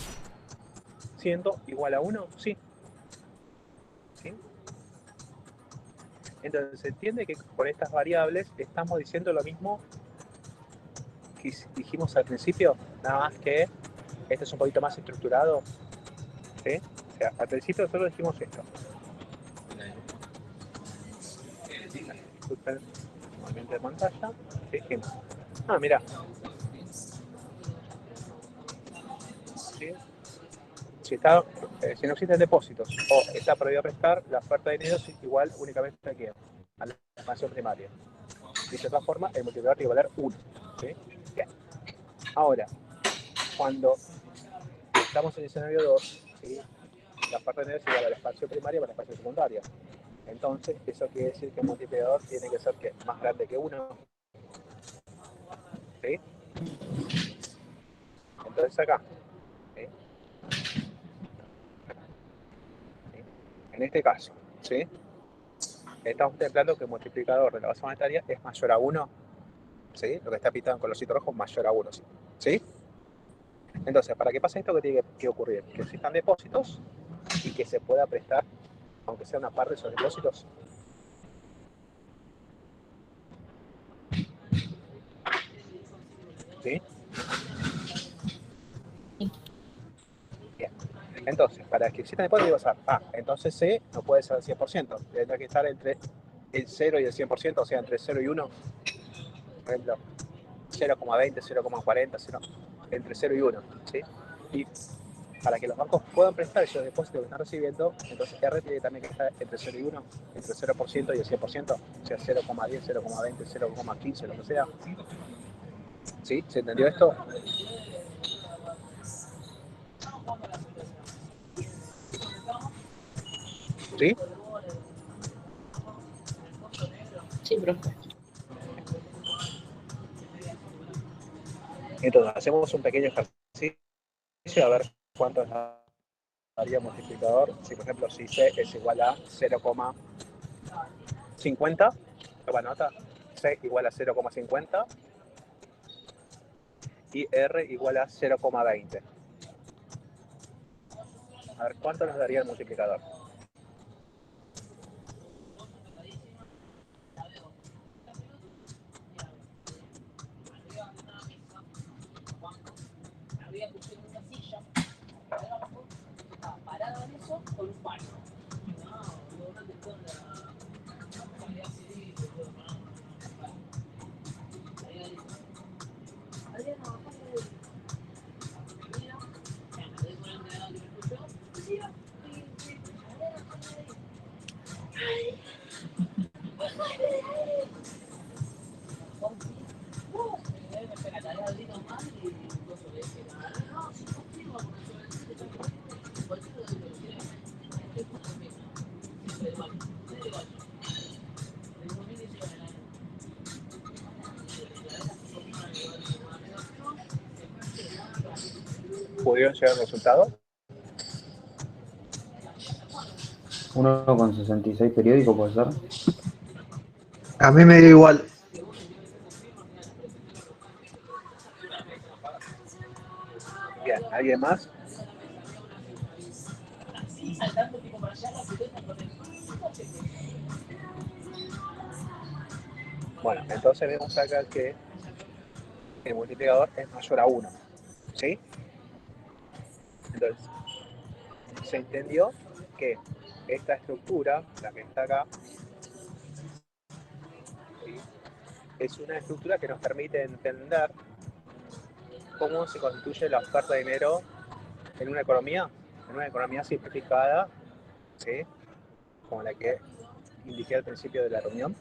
siendo igual a 1, sí. ¿Sí? Entonces se entiende que con estas variables estamos diciendo lo mismo que dijimos al principio, nada más que esto es un poquito más estructurado. ¿Sí? O sea, al principio solo dijimos esto. Disculpen el movimiento de pantalla. Dijimos, mira. ¿Sí? Si no existen depósitos o está prohibido prestar, la oferta de dinero es igual únicamente a la expansión primaria. Dicho de otra forma, el multiplicador tiene que valer 1. ¿Sí? Bien. Ahora, cuando estamos en el escenario 2, ¿sí? La oferta de dinero es igual a la expansión primaria para la expansión secundaria. Entonces, eso quiere decir que el multiplicador tiene que ser más grande que 1. ¿Sí? Entonces acá, ¿sí? En este caso, ¿sí? Estamos contemplando que el multiplicador de la base monetaria es mayor a 1, ¿sí? Lo que está pintado en colorcito rojo, mayor a 1, ¿sí? Entonces, para que pase esto, ¿qué tiene que ocurrir? Que existan depósitos y que se pueda prestar, aunque sea una parte de esos depósitos. ¿Sí? Bien. Entonces, para que exista depósitos, digo, entonces C no puede ser al 100%, tendrá que estar entre el 0 y el 100%, o sea, entre 0 y 1, por ejemplo, 0,20, 0,40, entre 0 y 1, ¿sí? Y para que los bancos puedan prestar esos depósitos que están recibiendo, entonces R tiene también que estar entre 0 y 1, entre el 0% y el 100%, o sea, 0,10, 0,20, 0,15, lo que sea. ¿Sí? ¿Se entendió esto? ¿Sí? Sí, profe. Entonces, hacemos un pequeño ejercicio a ver cuánto daría el multiplicador. Si, por ejemplo, si C es igual a 0,50, toma nota, C igual a 0,50 y R igual a 0,20. A ver, ¿cuánto nos daría el multiplicador? ¿Pudieron llegar al resultado? 1,66 periódico, ¿puede ser? A mí me dio igual. Bien, ¿alguien más? Bueno, entonces vemos acá que el multiplicador es mayor a 1. ¿Sí? Entonces, se entendió que esta estructura, la que está acá, ¿sí? Es una estructura que nos permite entender cómo se constituye la oferta de dinero en una economía simplificada, ¿sí? Como la que indiqué al principio de la reunión.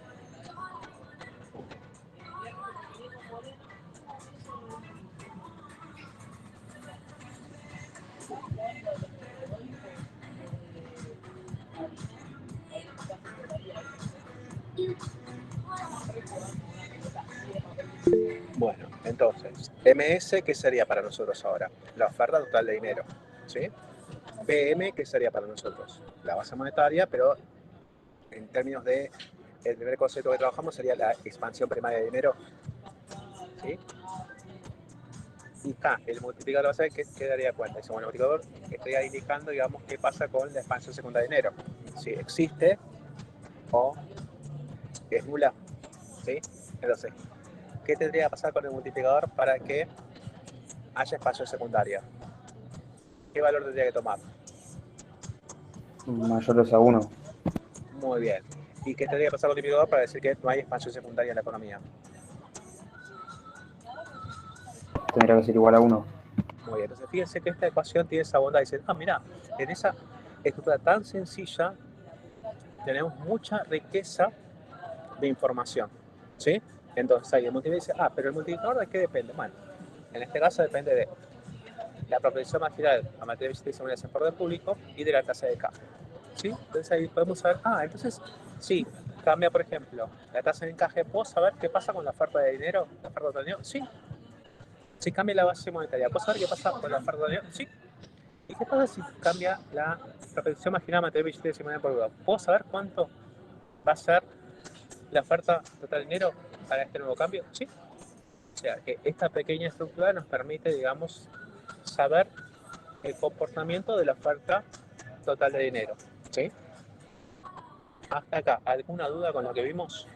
Bueno, entonces, MS, ¿qué sería para nosotros ahora? La oferta total de dinero, ¿sí? BM, ¿qué sería para nosotros? La base monetaria, pero en términos de, el primer concepto que trabajamos sería la expansión primaria de dinero, ¿sí? Y el multiplicador, va a ser ¿qué daría cuenta? Ese multiplicador estaría indicando, digamos, qué pasa con la expansión secundaria de dinero. Si existe o es nula, ¿sí? Entonces, ¿qué tendría que pasar con el multiplicador para que haya expansión secundaria? ¿Qué valor tendría que tomar? Mayores a 1. Muy bien. ¿Y qué tendría que pasar con el multiplicador para decir que no hay expansión secundaria en la economía? Tendría que ser igual a 1. Muy bien. Entonces, fíjense que esta ecuación tiene esa bondad. Dicen, mira, en esa estructura tan sencilla tenemos mucha riqueza de información, ¿sí? Entonces ahí el multiplicador dice, pero el multiplicador ¿de qué depende? Bueno, en este caso depende de la propensión marginal a materia de visita en poder público y de la tasa de cambio, ¿sí? Entonces ahí podemos saber, entonces sí, cambia, por ejemplo, la tasa de encaje. ¿Puedo saber qué pasa con la oferta de dinero? ¿La oferta de dinero? Sí. Si cambia la base monetaria, ¿puedo saber qué pasa con la oferta de dinero? Sí. ¿Y qué pasa si cambia la propensión marginal a materia de visita en poder público? ¿Puedo saber cuánto va a ser la oferta total de dinero para este nuevo cambio? Sí. O sea, que esta pequeña estructura nos permite, digamos, saber el comportamiento de la oferta total de dinero, ¿sí? Hasta acá, ¿alguna duda con lo que vimos?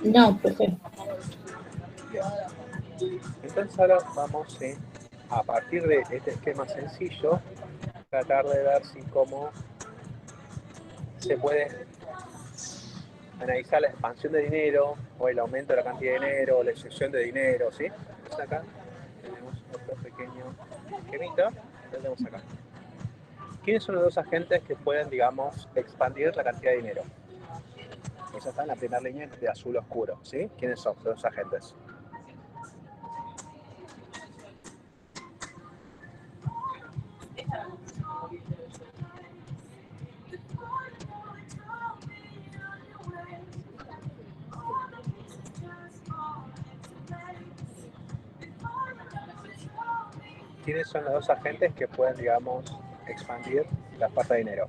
No, profe. Bien. Entonces ahora vamos a partir de este esquema sencillo, tratar de ver si cómo se puede analizar la expansión de dinero o el aumento de la cantidad de dinero o la inyección de dinero, ¿sí? Entonces acá tenemos otro pequeño esquemita. Lo tenemos acá. ¿Quiénes son los dos agentes que pueden, digamos, expandir la cantidad de dinero? Esa está en la primera línea de azul oscuro, ¿sí? ¿Quiénes son los dos agentes? ¿Quiénes son los dos agentes que pueden, digamos, expandir la oferta de dinero?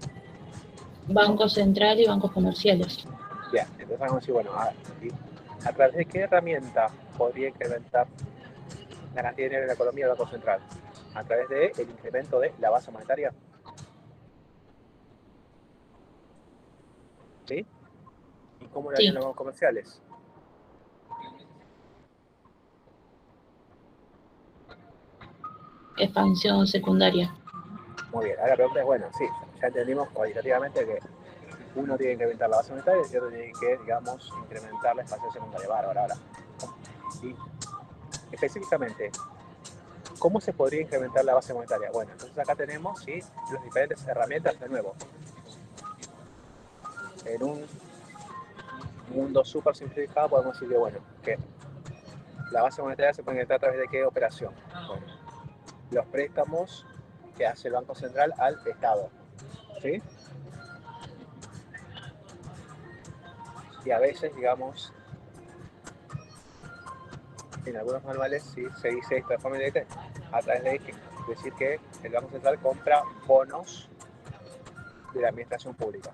Banco Central y bancos comerciales. Bien, entonces vamos a decir, bueno, ¿a través de qué herramienta podría incrementar la cantidad de dinero en la economía del Banco Central? ¿A través del incremento de la base monetaria? ¿Sí? ¿Y cómo lo harían Sí, los bancos comerciales? expansión secundaria. Muy bien, ahora la pregunta es, bueno, sí, ya entendimos cualitativamente que uno tiene que incrementar la base monetaria y el otro tiene que, digamos, incrementar la expansión secundaria. Bárbaro, ahora. Y específicamente, ¿cómo se podría incrementar la base monetaria? Bueno, entonces acá tenemos, ¿sí?, las diferentes herramientas de nuevo. En un mundo súper simplificado podemos decir que, bueno, que la base monetaria se puede incrementar a través de qué operación. Bueno, los préstamos que hace el Banco Central al Estado, ¿sí? Y a veces, digamos, en algunos manuales sí se dice esto de forma directa, a través de decir que el Banco Central compra bonos de la administración pública.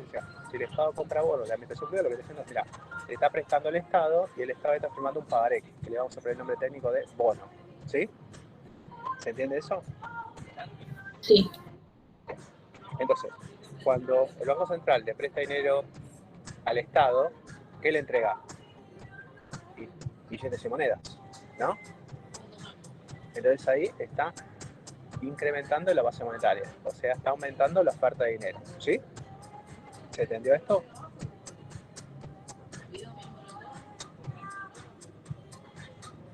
O sea, si el Estado compra bonos de la administración pública, lo que está haciendo es, mira, le está prestando al Estado y el Estado está firmando un pagaré, que le vamos a poner el nombre técnico de bono. ¿Sí? ¿Se entiende eso? Sí, Entonces, cuando el Banco Central le presta dinero al Estado, ¿qué le entrega? Billetes y monedas, ¿no? Entonces ahí está incrementando la base monetaria, o sea, está aumentando la oferta de dinero, ¿sí? ¿Se entendió esto?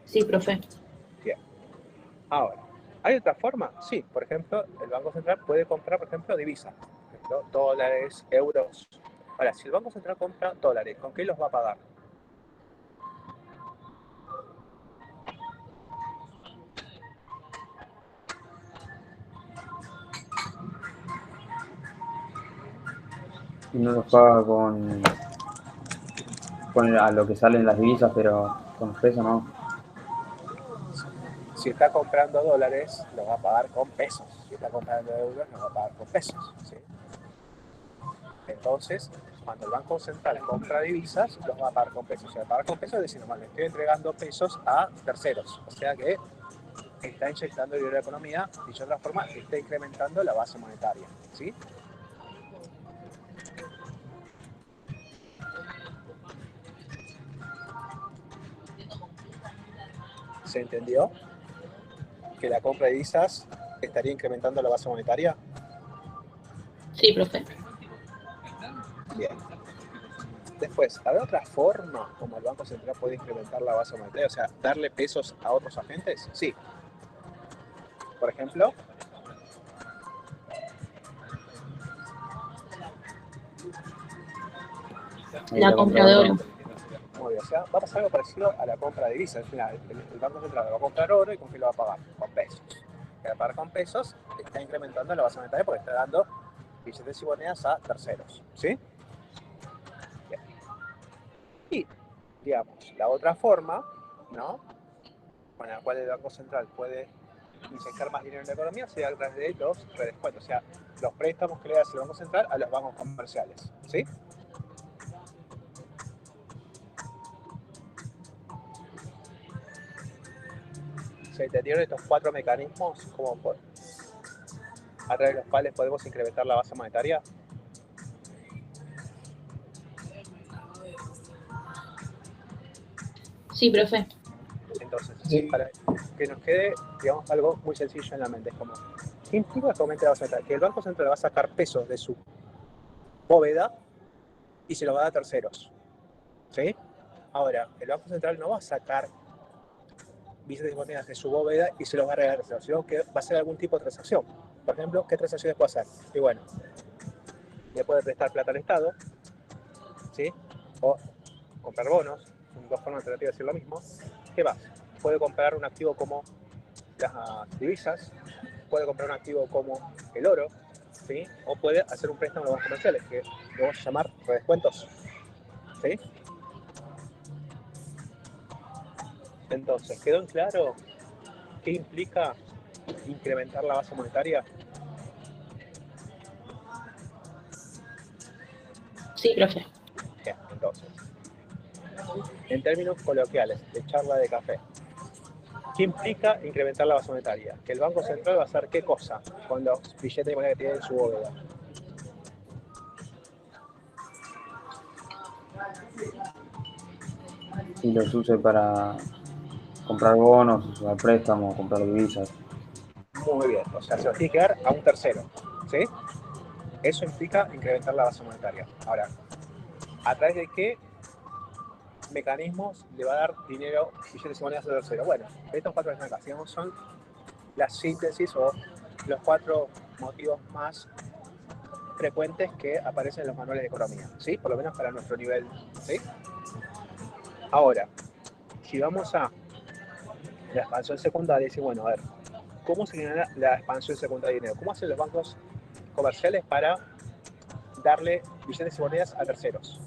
sí, profe. Bien. Ahora, ¿Hay otra forma? Sí, por ejemplo, el Banco Central puede comprar, por ejemplo, divisas, por ejemplo, dólares, euros. Ahora, si el Banco Central compra dólares, ¿con qué los va a pagar? Y no los paga con a lo que salen las divisas, pero con los pesos no. Si está comprando dólares, los va a pagar con pesos. Si está comprando euros, los va a pagar con pesos, ¿sí? Entonces, cuando el Banco Central compra divisas, los va a pagar con pesos. O sea, pagar con pesos es decir, nomás le estoy entregando pesos a terceros. O sea que está inyectando dinero en la economía y de otra forma está incrementando la base monetaria, ¿sí? ¿Se entendió? Que la compra de divisas estaría incrementando la base monetaria. Sí, profe. Bien. Después, ¿habrá otra forma como el Banco Central puede incrementar la base monetaria? O sea, darle pesos a otros agentes. Sí. Por ejemplo, La compra de oro. muy bien, o sea, va a pasar algo parecido a la compra de divisas. Al final, el Banco Central va a comprar oro y ¿con qué lo va a pagar? Con pesos. Que al pagar con pesos está incrementando la base monetaria porque está dando billetes y monedas a terceros. ¿Sí? Bien. Y, digamos, la otra forma, ¿no? Con la cual el Banco Central puede inyectar más dinero en la economía sería a través de los redescuentos, o sea, los préstamos que le hace el Banco Central a los bancos comerciales. ¿Sí? ¿Se entendieron estos cuatro mecanismos a través de los cuales podemos incrementar la base monetaria? Sí, profe. Entonces, Sí. para que nos quede, digamos, algo muy sencillo en la mente, es como, ¿qué implica que aumente la base monetaria? Que el Banco Central va a sacar pesos de su bóveda y se los va a dar a terceros. ¿Sí? Ahora, el Banco Central no va a sacar billetes y monedas de su bóveda y se los va a regalar a terceros, sino que va a hacer algún tipo de transacción. Por ejemplo, ¿qué transacciones puede hacer? Y bueno, le puede prestar plata al Estado, ¿sí? O comprar bonos, son dos formas alternativas de decir lo mismo. ¿Qué más? Puede comprar un activo como las divisas, puede comprar un activo como el oro, ¿sí? O puede hacer un préstamo a los bancos comerciales, que lo vamos a llamar redescuentos, ¿sí? Entonces, ¿quedó en claro qué implica incrementar la base monetaria? Sí, profe. Bien, entonces, en términos coloquiales, de charla de café, ¿qué implica incrementar la base monetaria? Que el Banco Central va a hacer qué cosa con los billetes de moneda que tiene en su bóveda. Y los use para comprar bonos, usar préstamos, comprar divisas. Muy bien, o sea, se los tiene que dar a un tercero, ¿sí? Eso implica incrementar la base monetaria. Ahora, ¿a través de qué mecanismos le va a dar dinero, billetes y monedas a tercero? Bueno, estos cuatro que están acá, digamos, son la síntesis o los cuatro motivos más frecuentes que aparecen en los manuales de economía, ¿sí? Por lo menos para nuestro nivel, ¿sí? Ahora, si vamos a la expansión secundaria, y bueno, a ver, ¿cómo se genera la expansión secundaria de dinero? ¿Cómo hacen los bancos comerciales para darle billetes y monedas a terceros?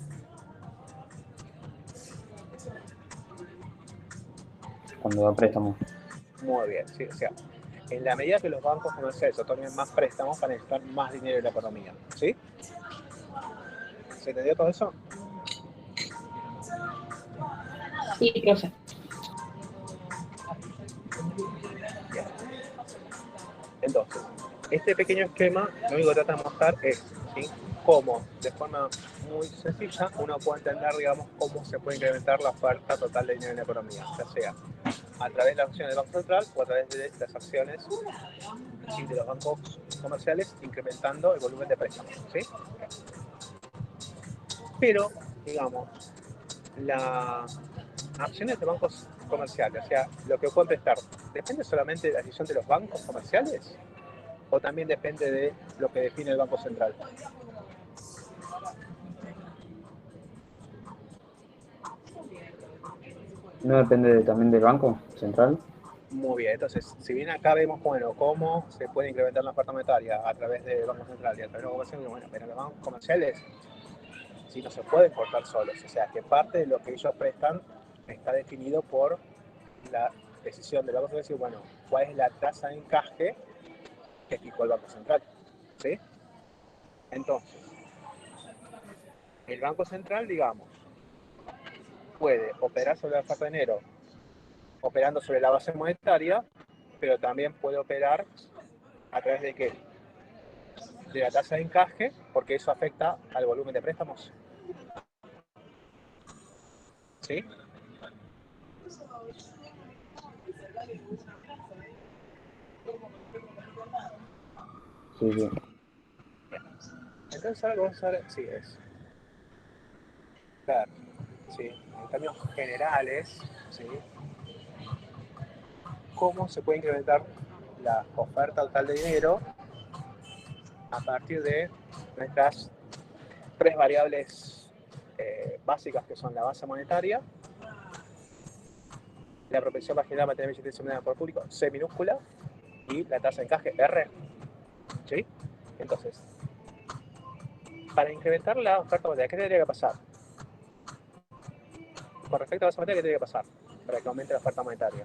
Cuando da préstamos. Muy bien, ¿sí? O sea, en la medida que los bancos comerciales otorguen más préstamos, van a necesitar más dinero en la economía, ¿sí? ¿Se entendió todo eso? Sí, profe. Bien. Entonces, este pequeño esquema lo único que trata de mostrar es, ¿sí?, cómo, de forma muy sencilla, uno puede entender, digamos, cómo se puede incrementar la oferta total de dinero en la economía, ya sea a través de las acciones del Banco Central o a través de las acciones, ¿sí?, de los bancos comerciales, incrementando el volumen de préstamos, ¿sí? Pero, digamos, las acciones de bancos comerciales, o sea, lo que pueden prestar ¿depende solamente de la decisión de los bancos comerciales? ¿O también depende de lo que define el Banco Central? ¿No depende también del Banco Central? Muy bien, entonces, si bien acá vemos, bueno, cómo se puede incrementar la oferta monetaria a través del Banco Central y a través de los bancos comerciales, bueno, pero los bancos comerciales sí no se pueden cortar solos, o sea, que parte de lo que ellos prestan está definido por la decisión del Banco Central, decir, bueno, cuál es la tasa de encaje que fijó el Banco Central, ¿sí? Entonces, el Banco Central, digamos, puede operar sobre la oferta de dinero operando sobre la base monetaria, pero también puede operar a través de qué? De la tasa de encaje, porque eso afecta al volumen de préstamos. ¿Sí? Sí, sí. Entonces ahora lo que vamos a ver, sí, es ver, ¿sí? En términos generales, ¿sí? Cómo se puede incrementar la oferta total de dinero a partir de nuestras tres variables básicas, que son la base monetaria, la propensión marginal a mantener billetes de moneda por público, C minúscula, y la tasa de encaje, R. ¿Sí? Entonces, para incrementar la oferta monetaria, ¿qué tendría que pasar? Con respecto a la base monetaria, ¿qué tendría que pasar para que aumente la oferta monetaria?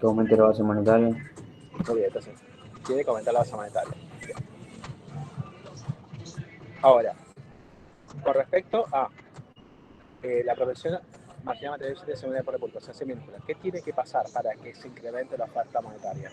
Que aumente la base monetaria. Muy bien, entonces, tiene que aumentar la base monetaria. Bien. Ahora, con respecto a la propensión marginal a mantener billetes de moneda por público, o sea, C minúscula, ¿qué tiene que pasar para que se incremente la oferta monetaria?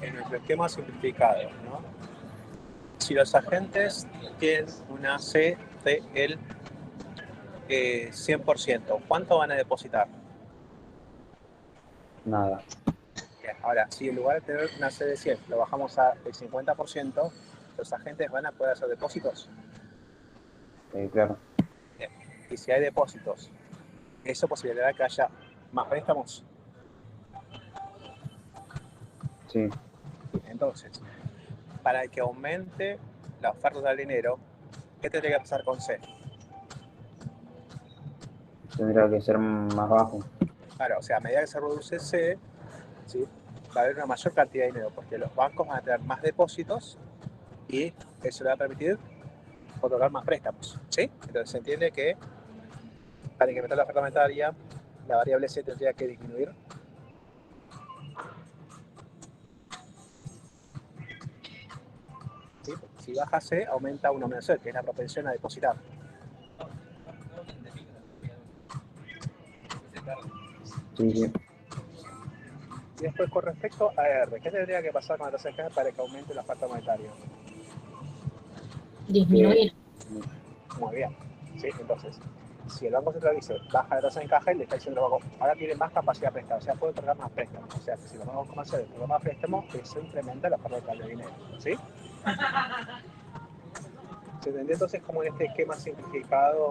En nuestro esquema simplificado, ¿no? Si los agentes tienen una C del 100%, ¿cuánto van a depositar? Nada. Bien, ahora, si en lugar de tener una C de 100 lo bajamos al 50%, los agentes van a poder hacer depósitos. Claro. Bien. Y si hay depósitos, ¿eso posibilidad que haya más préstamos? Sí. Entonces, para que aumente la oferta del dinero, ¿qué tendría que pasar con C? Tendría que ser más bajo. Claro, o sea, a medida que se reduce C, ¿sí? Va a haber una mayor cantidad de dinero, porque los bancos van a tener más depósitos y eso le va a permitir otorgar más préstamos, ¿sí? Entonces se entiende que para incrementar la oferta monetaria, la variable C tendría que disminuir. ¿Sí? Porque si baja C, aumenta 1 menos C, que es la propensión a depositar. Sí, sí. Y después, con respecto a R, ¿qué tendría que pasar con la tasa de encaje para que aumente la oferta monetaria? Disminuir. Muy bien. ¿Sí? Entonces, si el Banco Central dice baja la tasa de encaje, le está diciendo al banco, ahora tiene más capacidad de prestar, o sea, puede otorgar más préstamos. O sea, que si los bancos comerciales otorgan más préstamos, eso incrementa la oferta total de dinero. ¿Sí? ¿Se entendió entonces cómo en este esquema simplificado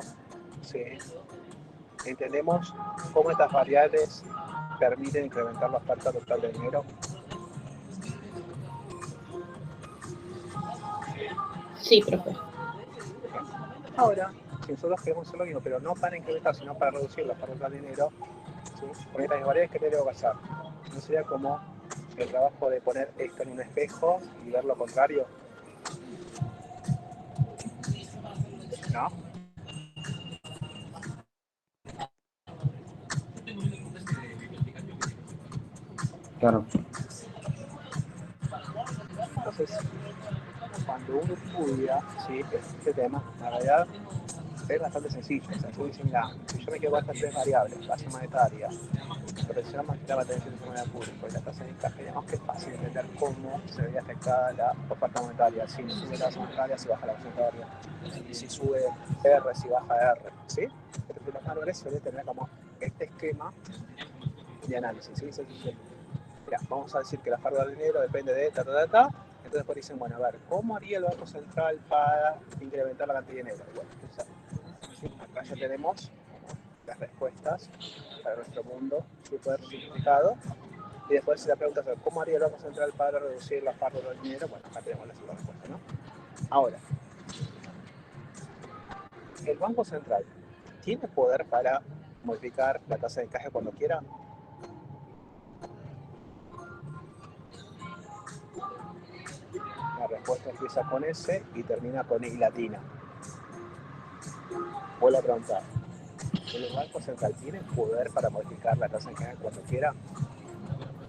entendemos cómo estas variables permiten incrementar la oferta total de dinero? Sí, profe. Ahora, si nosotros queremos hacer lo mismo, pero no para incrementar, sino para reducir la oferta total de dinero, ¿sí? Con estas variables, ¿qué tengo que hacer? ¿No sería como el trabajo de poner esto en un espejo y ver lo contrario? ¿No? Claro. Entonces, cuando uno estudia, ¿sí? Este tema, la realidad es bastante sencillo. O sea, tú dices, mira, si yo me quedo con estas tres variables, base monetaria, protección monetaria, la atención de moneda pública y la tasa de encaje, digamos que es fácil entender cómo se vería afectada la oferta monetaria, si sube la tasa monetaria, si baja la base monetaria, si sube R, si baja R, ¿sí? Entonces los valores suelen tener como este esquema de análisis, ¿sí? Mira, vamos a decir que la oferta del dinero depende de entonces después dicen, bueno, a ver, ¿cómo haría el Banco Central para incrementar la cantidad de dinero? Bueno, entonces, ¿sí? Acá ya tenemos las respuestas para nuestro mundo súper simplificado. Y después si la pregunta es, ¿cómo haría el Banco Central para reducir la oferta del dinero? Bueno, acá tenemos la segunda respuesta, ¿no? Ahora, ¿el Banco Central tiene poder para modificar la tasa de encaje cuando quiera? La respuesta empieza con S y termina con I latina. Vuelvo a preguntar, ¿el Banco Central tiene poder para modificar la tasa de encaje cuando quiera?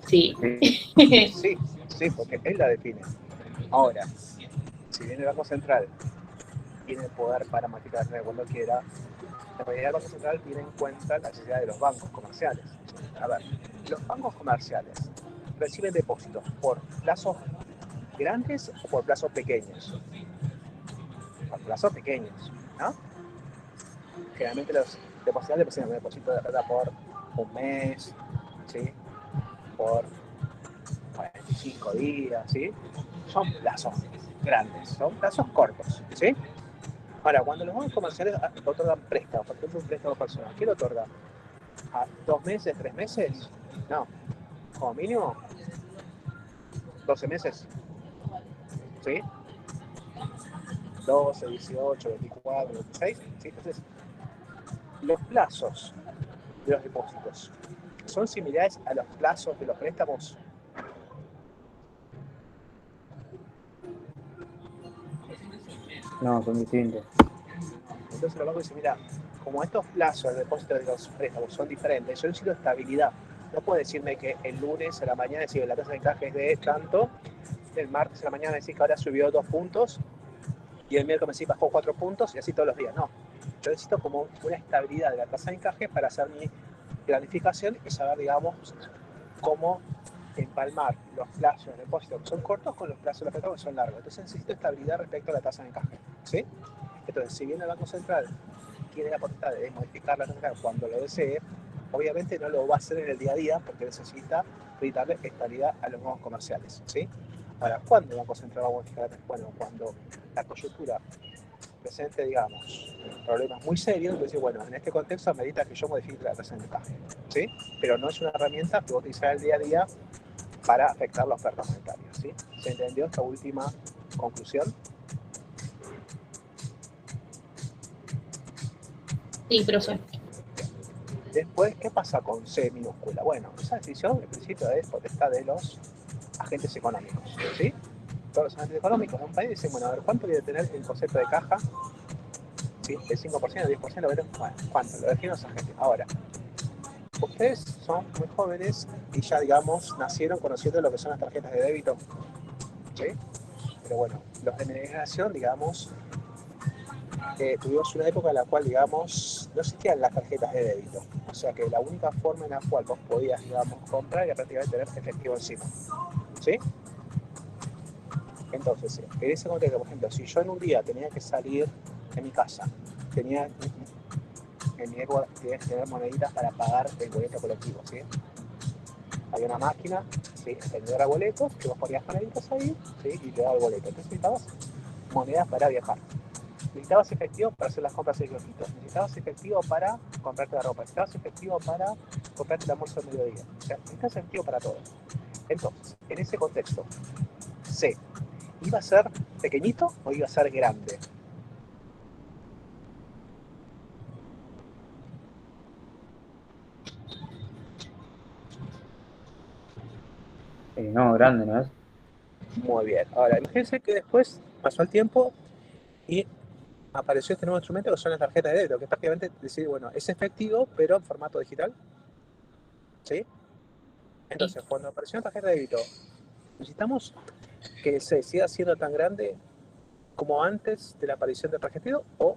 Sí. Sí, sí, porque él la define. Ahora, si bien el Banco Central tiene poder para modificar cuando quiera, en realidad el Banco Central tiene en cuenta la necesidad de los bancos comerciales. A ver, los bancos comerciales reciben depósitos por plazos grandes o por plazos pequeños. Por plazos pequeños, ¿no? Generalmente los depositantes reciben un depósito de plata por un mes, ¿sí? Por 45 días, ¿sí? Son plazos grandes, son plazos cortos, ¿sí? Ahora, cuando los bancos comerciales otorgan préstamos, por ejemplo, un préstamo personal, ¿qué lo otorgan? ¿A 2 meses, 3 meses? No, como mínimo 12 meses, ¿sí? 12, 18, 24, 26, ¿sí? Entonces, los plazos de los depósitos son similares a los plazos de los préstamos. No, son distintos. Entonces los bancos dicen, mira, como estos plazos de depósito de los préstamos son diferentes, yo necesito estabilidad. No puede decirme que el lunes a la mañana decir la tasa de encaje es de tanto, el martes a la mañana decir que ahora subió 2 puntos y el miércoles sí bajó 4 puntos y así todos los días. No, yo necesito como una estabilidad de la tasa de encaje para hacer mi planificación y saber, digamos, cómo empalmar los plazos de depósito que son cortos con los plazos de los préstamos que son largos. Entonces necesito estabilidad respecto a la tasa de encaje, ¿sí? Entonces, si bien el Banco Central tiene la potestad de modificar la tasa cuando lo desee, obviamente no lo va a hacer en el día a día porque necesita brindarle estabilidad a los bancos comerciales, ¿sí? Ahora, ¿cuándo el Banco Central va a modificar la tasa? Bueno, cuando la coyuntura presente, digamos, problemas muy serios, entonces, bueno, en este contexto amerita que yo modifique la tasa de encaje, ¿sí? Pero no es una herramienta que vos utilizás el día a día para afectar la oferta monetaria, ¿sí? ¿Se entendió esta última conclusión? Sí, profe. Después, ¿qué pasa con C minúscula? Bueno, esa decisión, en principio, es potestad de los agentes económicos, ¿sí? Todos los agentes económicos de un país dicen, bueno, a ver, ¿cuánto debe tener el concepto de caja? ¿Sí? ¿El 5%, el 10%? Bueno, ¿cuánto? Lo definen los agentes. Ahora, ustedes son muy jóvenes y ya, digamos, nacieron conociendo lo que son las tarjetas de débito, ¿sí? Pero bueno, los de mi generación, digamos, tuvimos una época en la cual, digamos, no existían las tarjetas de débito. O sea que la única forma en la cual vos podías, digamos, comprar era prácticamente tener efectivo encima, ¿sí? Entonces, en ese contexto, por ejemplo, si yo en un día tenía que salir de mi casa, tenía en mi época tenía que tener moneditas para pagar el boleto colectivo, ¿sí? Había una máquina, ¿sí? Vendedora de boletos, que vos ponías moneditas ahí, ¿sí? Y te daba el boleto. Entonces necesitabas monedas para viajar. Necesitabas efectivo para hacer las compras de kiosquitos. Necesitabas efectivo para comprarte la ropa. Necesitabas efectivo para comprarte el almuerzo del mediodía. O sea, necesitabas efectivo para todo. Entonces, en ese contexto, C, ¿iba a ser pequeñito o iba a ser grande? No, grande, ¿no es? Muy bien. Ahora, imagínense que después pasó el tiempo y apareció este nuevo instrumento que son las tarjetas de débito, que es prácticamente decir, bueno, es efectivo, pero en formato digital. ¿Sí? Entonces, cuando apareció la tarjeta de débito, necesitamos que se siga siendo tan grande como antes de la aparición del tarjetero o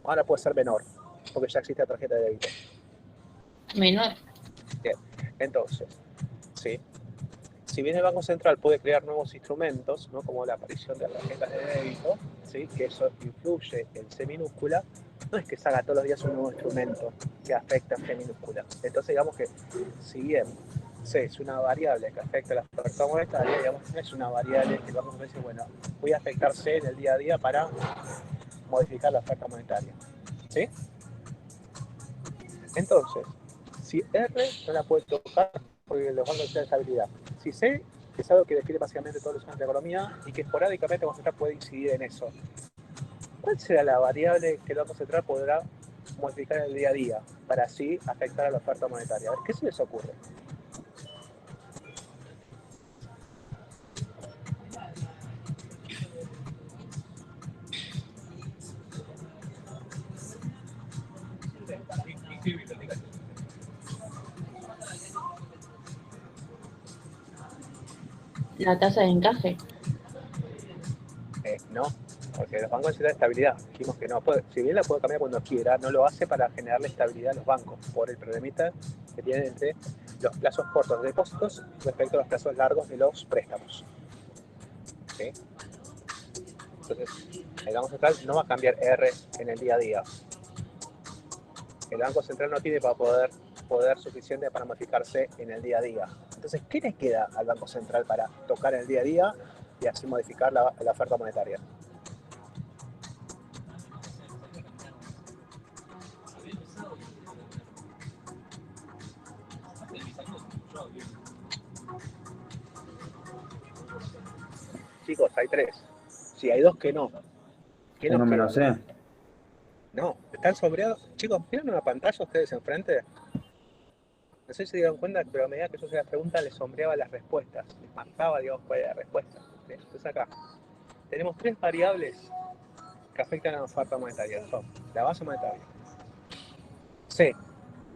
ahora puede ser menor, porque ya existe la tarjeta de débito. Menor. Bien, entonces, ¿sí? Si bien el Banco Central puede crear nuevos instrumentos, ¿no? Como la aparición de tarjetas de débito, ¿sí? Que eso influye en C minúscula, no es que salga todos los días un nuevo instrumento que afecta a C minúscula. Entonces, digamos que si bien C es una variable que afecta a la oferta monetaria, digamos, no es una variable que el Banco Central dice, bueno, voy a afectar C en el día a día para modificar la oferta monetaria. ¿Sí? Entonces, si R no la puede tocar porque los bancos tienen estabilidad. Si C es algo que define básicamente todos los asuntos de economía y que esporádicamente el Banco Central puede incidir en eso. ¿Cuál será la variable que el Banco Central podrá modificar en el día a día para así afectar a la oferta monetaria? A ver, ¿qué se les ocurre? La tasa de encaje. No, porque los bancos necesitan estabilidad. Dijimos que no puede, si bien la puede cambiar cuando quiera, no lo hace para generarle estabilidad a los bancos por el problemita que tienen entre los plazos cortos de depósitos respecto a los plazos largos de los préstamos. ¿Sí? Entonces, el Banco Central no va a cambiar R en el día a día. El Banco Central no tiene para poder suficiente para modificarse en el día a día. Entonces, ¿qué le queda al Banco Central para tocar en el día a día y así modificar la oferta monetaria? Chicos, hay tres. Si hay dos que no. ¿Qué nos 1 queda? menos C. No, están sombreados. Chicos, ¿miran una pantalla ustedes enfrente? No sé si se dieron cuenta, pero a medida que yo hacía las preguntas, les sombreaba las respuestas. Les marcaba, digamos, cuál era la respuesta. ¿Sí? Entonces acá tenemos tres variables que afectan a la oferta monetaria. Son la base monetaria, C,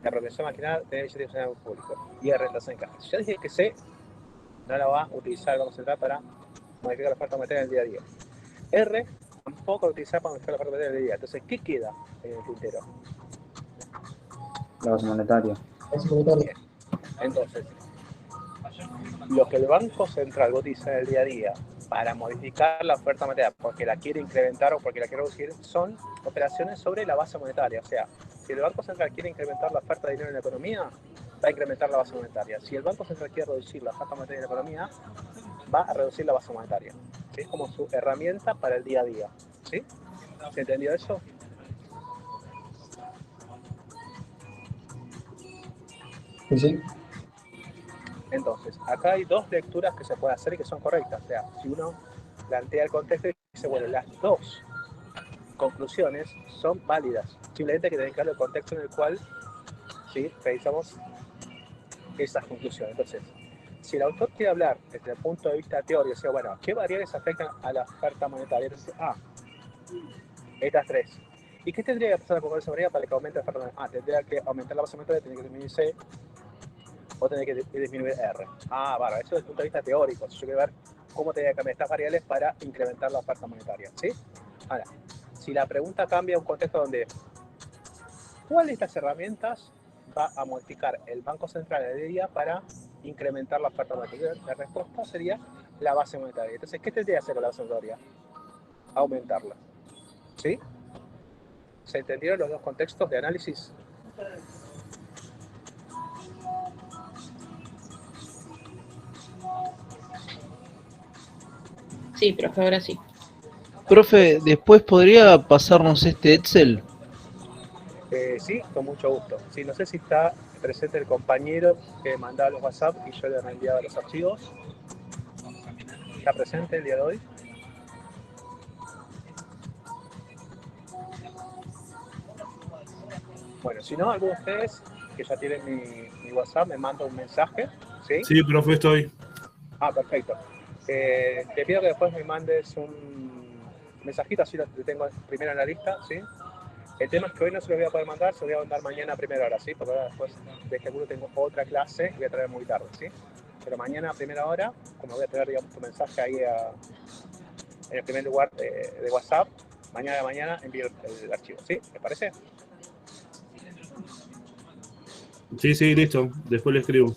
la protección marginal de billetes de público, y R, tasa de encaje. Ya dije que C no la va a utilizar el Banco Central para modificar la oferta monetaria en el día a día. R tampoco lo utiliza para modificar la oferta monetaria en el día a día. Entonces, ¿qué queda en el tintero? La base monetaria. Bien. Entonces, lo que el Banco Central utiliza en el día a día para modificar la oferta monetaria porque la quiere incrementar o porque la quiere reducir son operaciones sobre la base monetaria. O sea, si el Banco Central quiere incrementar la oferta de dinero en la economía, va a incrementar la base monetaria. Si el Banco Central quiere reducir la oferta monetaria en la economía, va a reducir la base monetaria. ¿Sí? Es como su herramienta para el día a día. ¿Sí? ¿Se entendió eso? Sí. Entonces, acá hay dos lecturas que se pueden hacer y que son correctas. O sea, si uno plantea el contexto y dice, bueno, las dos conclusiones son válidas. Simplemente hay que dedicarle el contexto en el cual, ¿sí?, realizamos esas conclusiones. Entonces, si el autor quiere hablar desde el punto de vista teórico, o sea, bueno, ¿qué variables afectan a la oferta monetaria? Entonces, estas tres. ¿Y qué tendría que pasar con esa variable para que aumente la oferta monetaria? Tendría que aumentar la base monetaria, tendría que disminuir C, o tener que disminuir R. Eso desde el punto de vista teórico. Si yo quiero ver cómo tendría que cambiar estas variables para incrementar la oferta monetaria. ¿Sí? Ahora, si la pregunta cambia a un contexto donde ¿cuál de estas herramientas va a modificar el Banco Central en el día para incrementar la oferta monetaria? La respuesta sería la base monetaria. Entonces, ¿qué tendría que hacer con la base monetaria? Aumentarla. ¿Sí? ¿Se entendieron los dos contextos de análisis? Sí, profe, ahora sí. Profe, después podría pasarnos este Excel. Sí, con mucho gusto. Sí, no sé si está presente el compañero que mandaba los WhatsApp y yo le enviaba los archivos. ¿Está presente el día de hoy? Bueno, si no, alguno de ustedes que ya tienen mi WhatsApp me manda un mensaje. ¿Sí? Sí, profe, estoy. Perfecto. Te pido que después me mandes un mensajito, así lo tengo primero en la lista, ¿sí? El tema es que hoy no se lo voy a poder mandar, se lo voy a mandar mañana a primera hora, ¿sí? Porque ahora después de que tengo otra clase y voy a traer muy tarde, ¿sí? Pero mañana a primera hora, como voy a tener, digamos, tu mensaje ahí en el primer lugar de WhatsApp, mañana envío el archivo, ¿sí? ¿Me parece? Sí, sí, listo. Después le escribo.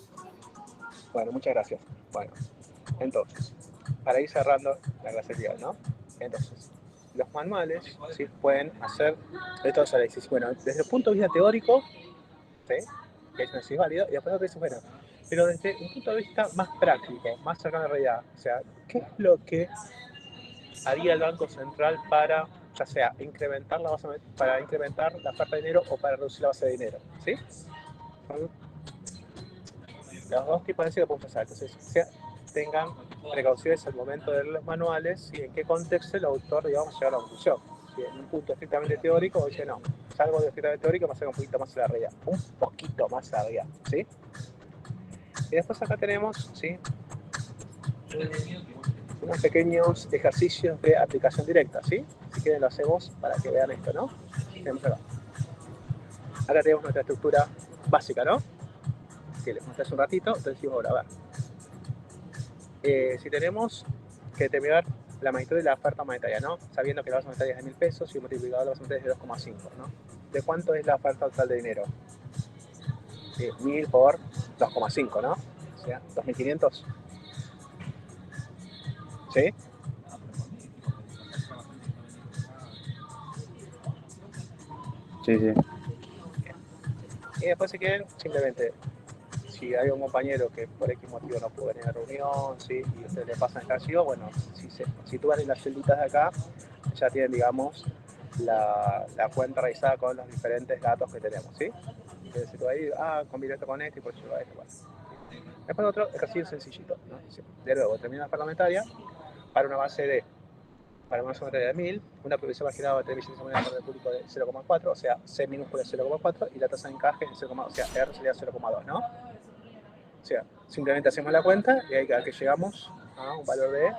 Bueno, muchas gracias. Bueno, entonces, para ir cerrando la clase de hoy, ¿no? Entonces, los manuales, ¿sí? Pueden hacer estos análisis. Bueno, desde el punto de vista teórico, ¿sí? Que es válido, y después dices, bueno, pero desde un punto de vista más práctico, más cercano a la realidad, o sea, ¿qué es lo que haría el Banco Central para, ya sea, incrementar la base, para incrementar la oferta de dinero o para reducir la base de dinero? ¿Sí? Son los dos tipos de decisión que podemos hacer. Entonces, tengan precauciones al momento de leer los manuales y en qué contexto el autor, digamos, llega a la conclusión. Si en un punto estrictamente teórico, o dice, no, salgo de estrictamente teórico, me acerco un poquito más a la realidad. Un poquito más a la realidad, ¿sí? Y después acá tenemos, ¿sí? Unos pequeños ejercicios de aplicación directa, ¿sí? Si quieren lo hacemos para que vean esto, ¿no? Tenemos acá. Acá tenemos nuestra estructura básica, ¿no? Que les mostré hace un ratito, entonces decimos, ahora, a ver. Si tenemos que determinar la magnitud de la oferta monetaria, ¿no? Sabiendo que la base monetaria es de 1.000 pesos y el multiplicador de la base monetaria es de 2,5, ¿no? ¿De cuánto es la oferta total de dinero? 1.000 por 2,5, ¿no? O sea, 2.500. ¿Sí? Sí, sí. Y después si quieren, simplemente, si hay un compañero que por X motivo no pudo venir a la reunión, ¿sí? Y ustedes le pasan el archivo, bueno, si se sitúan en las celditas de acá, ya tienen, digamos, la cuenta realizada con los diferentes datos que tenemos, ¿sí? Entonces, si tú ahí, combina esto con esto y por eso va esto, bueno. Después otro ejercicio sencillito, ¿no? De nuevo, determinación parlamentaria para una base de para una monetaria de 1.000, una provisión marginal de emisión de moneda del público de 0,4, o sea, C minúscula es 0,4 y la tasa de encaje es 0,2, o sea, R sería 0,2, ¿no? O sea, simplemente hacemos la cuenta y ahí que llegamos a un valor de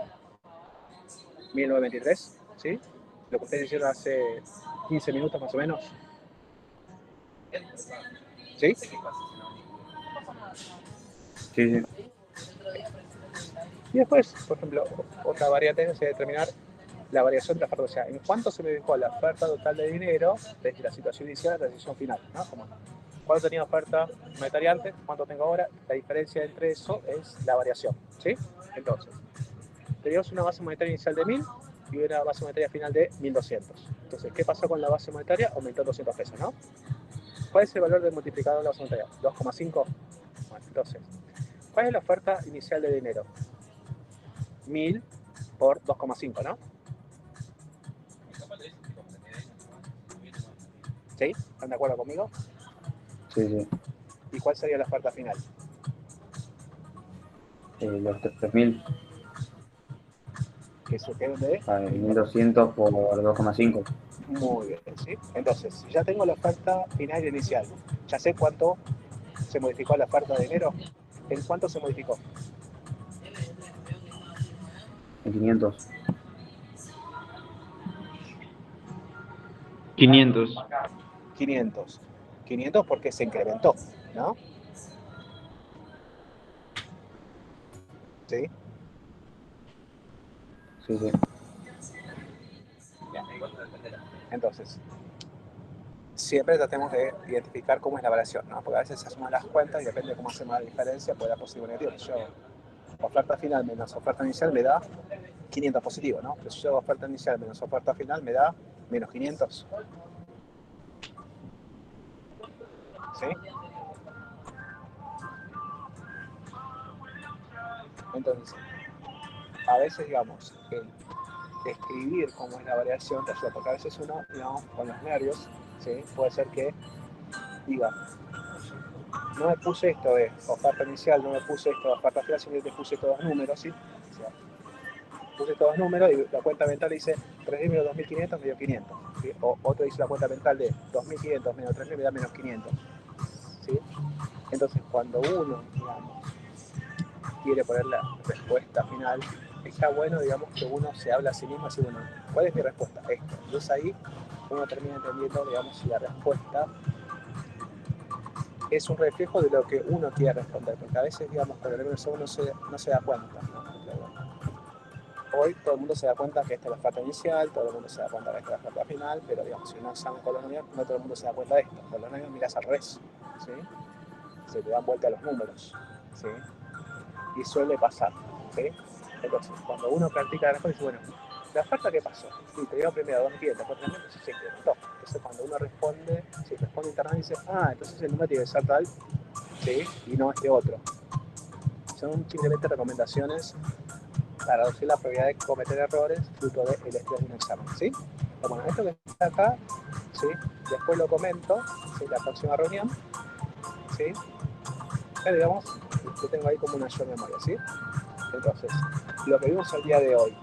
1923, ¿sí? Lo que ustedes hicieron hace 15 minutos más o menos. ¿Sí? Sí, sí. Y después, por ejemplo, otra variante es determinar la variación de la oferta, o sea, en cuánto se modificó la oferta total de dinero desde la situación inicial a la decisión final, ¿no? Como, ¿cuánto tenía oferta monetaria antes? ¿Cuánto tengo ahora? La diferencia entre eso es la variación, ¿sí? Entonces, teníamos una base monetaria inicial de 1.000 y una base monetaria final de 1.200. Entonces, ¿qué pasó con la base monetaria? Aumentó 200 pesos, ¿no? ¿Cuál es el valor del multiplicador de la base monetaria? 2,5. Bueno, entonces, ¿cuál es la oferta inicial de dinero? 1.000 por 2,5, ¿no? ¿Sí? ¿Están de acuerdo conmigo? Sí, sí. ¿Y cuál sería la oferta final? Los 3.000, Que se queden de 1.200 por 2,5. muy bien, ¿sí? Entonces, ya tengo la oferta final y inicial. Ya sé cuánto se modificó la oferta de dinero. ¿En cuánto se modificó? En 500. 500. 500. 500 porque se incrementó, ¿no? ¿Sí? Sí, sí. Bien. Entonces, siempre tratemos de identificar cómo es la variación, ¿no? Porque a veces se suman las cuentas y depende de cómo hacemos la diferencia, puede dar positivo o negativo. Yo, oferta final menos oferta inicial me da 500 positivo, ¿no? Pero si yo hago oferta inicial menos oferta final me da menos 500. ¿Sí? Entonces, a veces, digamos, el escribir cómo es la variación te ayuda, porque a veces uno, digamos, con los nervios, ¿sí? Puede ser que diga, no me puse esto de oferta inicial, no me puse esto de oferta final, sino que puse todos números, ¿sí? O sea, puse todos números y la cuenta mental dice 3.000 menos 2.500 me dio 500. ¿Sí? O otro dice la cuenta mental de 2.500 menos 3.000 me da menos 500. ¿Sí? Entonces, cuando uno, digamos, quiere poner la respuesta final, está bueno, digamos, que uno se habla a sí mismo y dice, bueno, ¿cuál es mi respuesta? Esto. Entonces ahí uno termina entendiendo, digamos, si la respuesta es un reflejo de lo que uno quiere responder, porque a veces, digamos, con el uno no se da cuenta, ¿no? hoy todo el mundo se da cuenta que esta es la oferta inicial, todo el mundo se da cuenta que esta es la oferta final, pero digamos, si uno examen con los números, no todo el mundo se da cuenta de esto. Con los números miras al revés, ¿sí? Se te dan vuelta los números, ¿sí? Y suele pasar, ¿sí? Entonces, cuando uno practica la respuesta, dice, bueno, ¿la oferta qué pasó? Sí, te dio primero 2 clientes, 4 clientes, se incrementó. Entonces, cuando uno responde, si responde internamente, dice, entonces el número tiene que ser tal, ¿sí? Y no este otro. Son simplemente recomendaciones para reducir la probabilidad de cometer errores fruto del estrés de un examen, ¿sí? Pero bueno, esto que está acá, ¿sí? Después lo comento, ¿sí? La próxima reunión, ¿sí? Pero digamos, yo tengo ahí como una short memoria, ¿sí? Entonces, lo que vimos el día de hoy,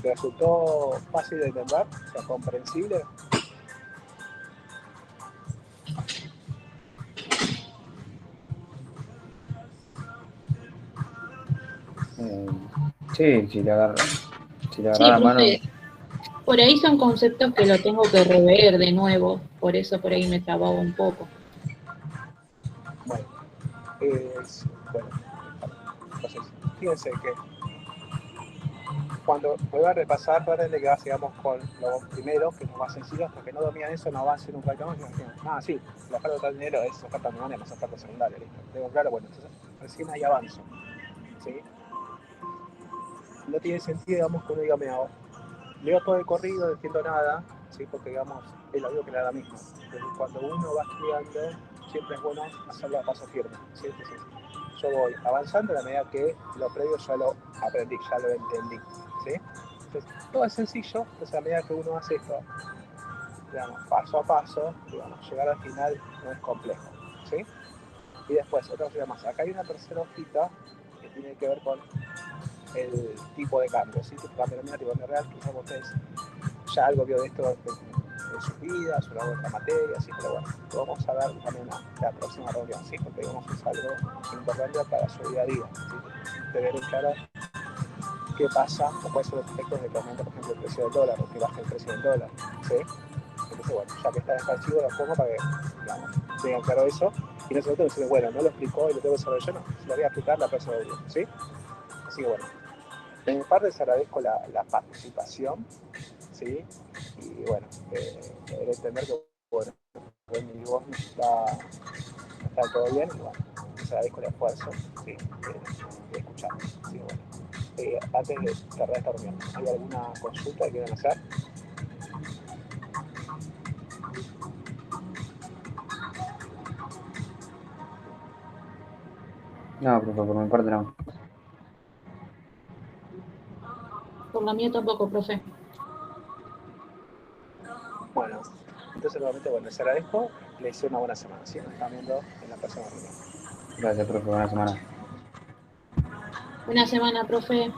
¿resultó fácil de entender? O sea, comprensible. Sí, si le agarra Sí, la mano. profe, por ahí son conceptos que lo tengo que rever de nuevo, por eso por ahí me trababa un poco. Bueno, bueno, entonces, fíjense que cuando vuelva a repasar, traten de que sigamos con lo primero, que es lo más sencillo, hasta que no dominan eso, no avancen un poco más. Sí, la oferta de dinero es oferta primaria más oferta secundaria, listo. Tengo claro, bueno, entonces recién ahí avanzo, ¿sí? No tiene sentido, digamos, que uno diga, mira, leo todo el corrido, no entiendo nada, ¿sí? Porque, digamos, es lo mismo que nada mismo. Entonces, cuando uno va estudiando, siempre es bueno hacerlo a paso firme, ¿sí? Entonces, yo voy avanzando a la medida que lo previo ya lo aprendí, ya lo entendí, ¿sí? Entonces, todo es sencillo, entonces a medida que uno hace esto, digamos, paso a paso, digamos, llegar al final no es complejo, ¿sí? Y después, otra cosa más, acá hay una tercera hojita que tiene que ver con el tipo de cambio, ¿sí? Tipo de cambio nominal, tipo de cambio real, quizás ustedes ya algo vio de esto en sus vidas o en alguna otra materia, ¿sí? Pero bueno, lo vamos a ver también en la próxima reunión, ¿sí? Porque digamos es algo importante para su día a día, ¿sí? Tener en claro qué pasa o cuáles son los efectos de que aumenta, por ejemplo, el precio del dólar o que baja el precio del dólar, ¿sí? Entonces, bueno, ya que está en el archivo, lo pongo para que, digamos, tengan claro eso. Y nosotros decimos, bueno, no lo explicó y lo tengo que saber yo, no, se lo voy a explicar la próxima reunión, ¿sí? Así que bueno, de mi parte les agradezco la participación, ¿sí? Y bueno, poder entender que, bueno, mi voz no está todo bien, y bueno, les agradezco el esfuerzo, ¿sí? De escuchar, ¿sí? Bueno, antes de cerrar esta reunión, ¿hay alguna consulta que quieran hacer? No, profe, por mi parte no. Por la mía tampoco, profe. Bueno, entonces nuevamente, bueno, les agradezco, les deseo una buena semana, ¿sí? Nos estamos viendo en la próxima reunión. Gracias, profe, buena semana. Buena semana, profe.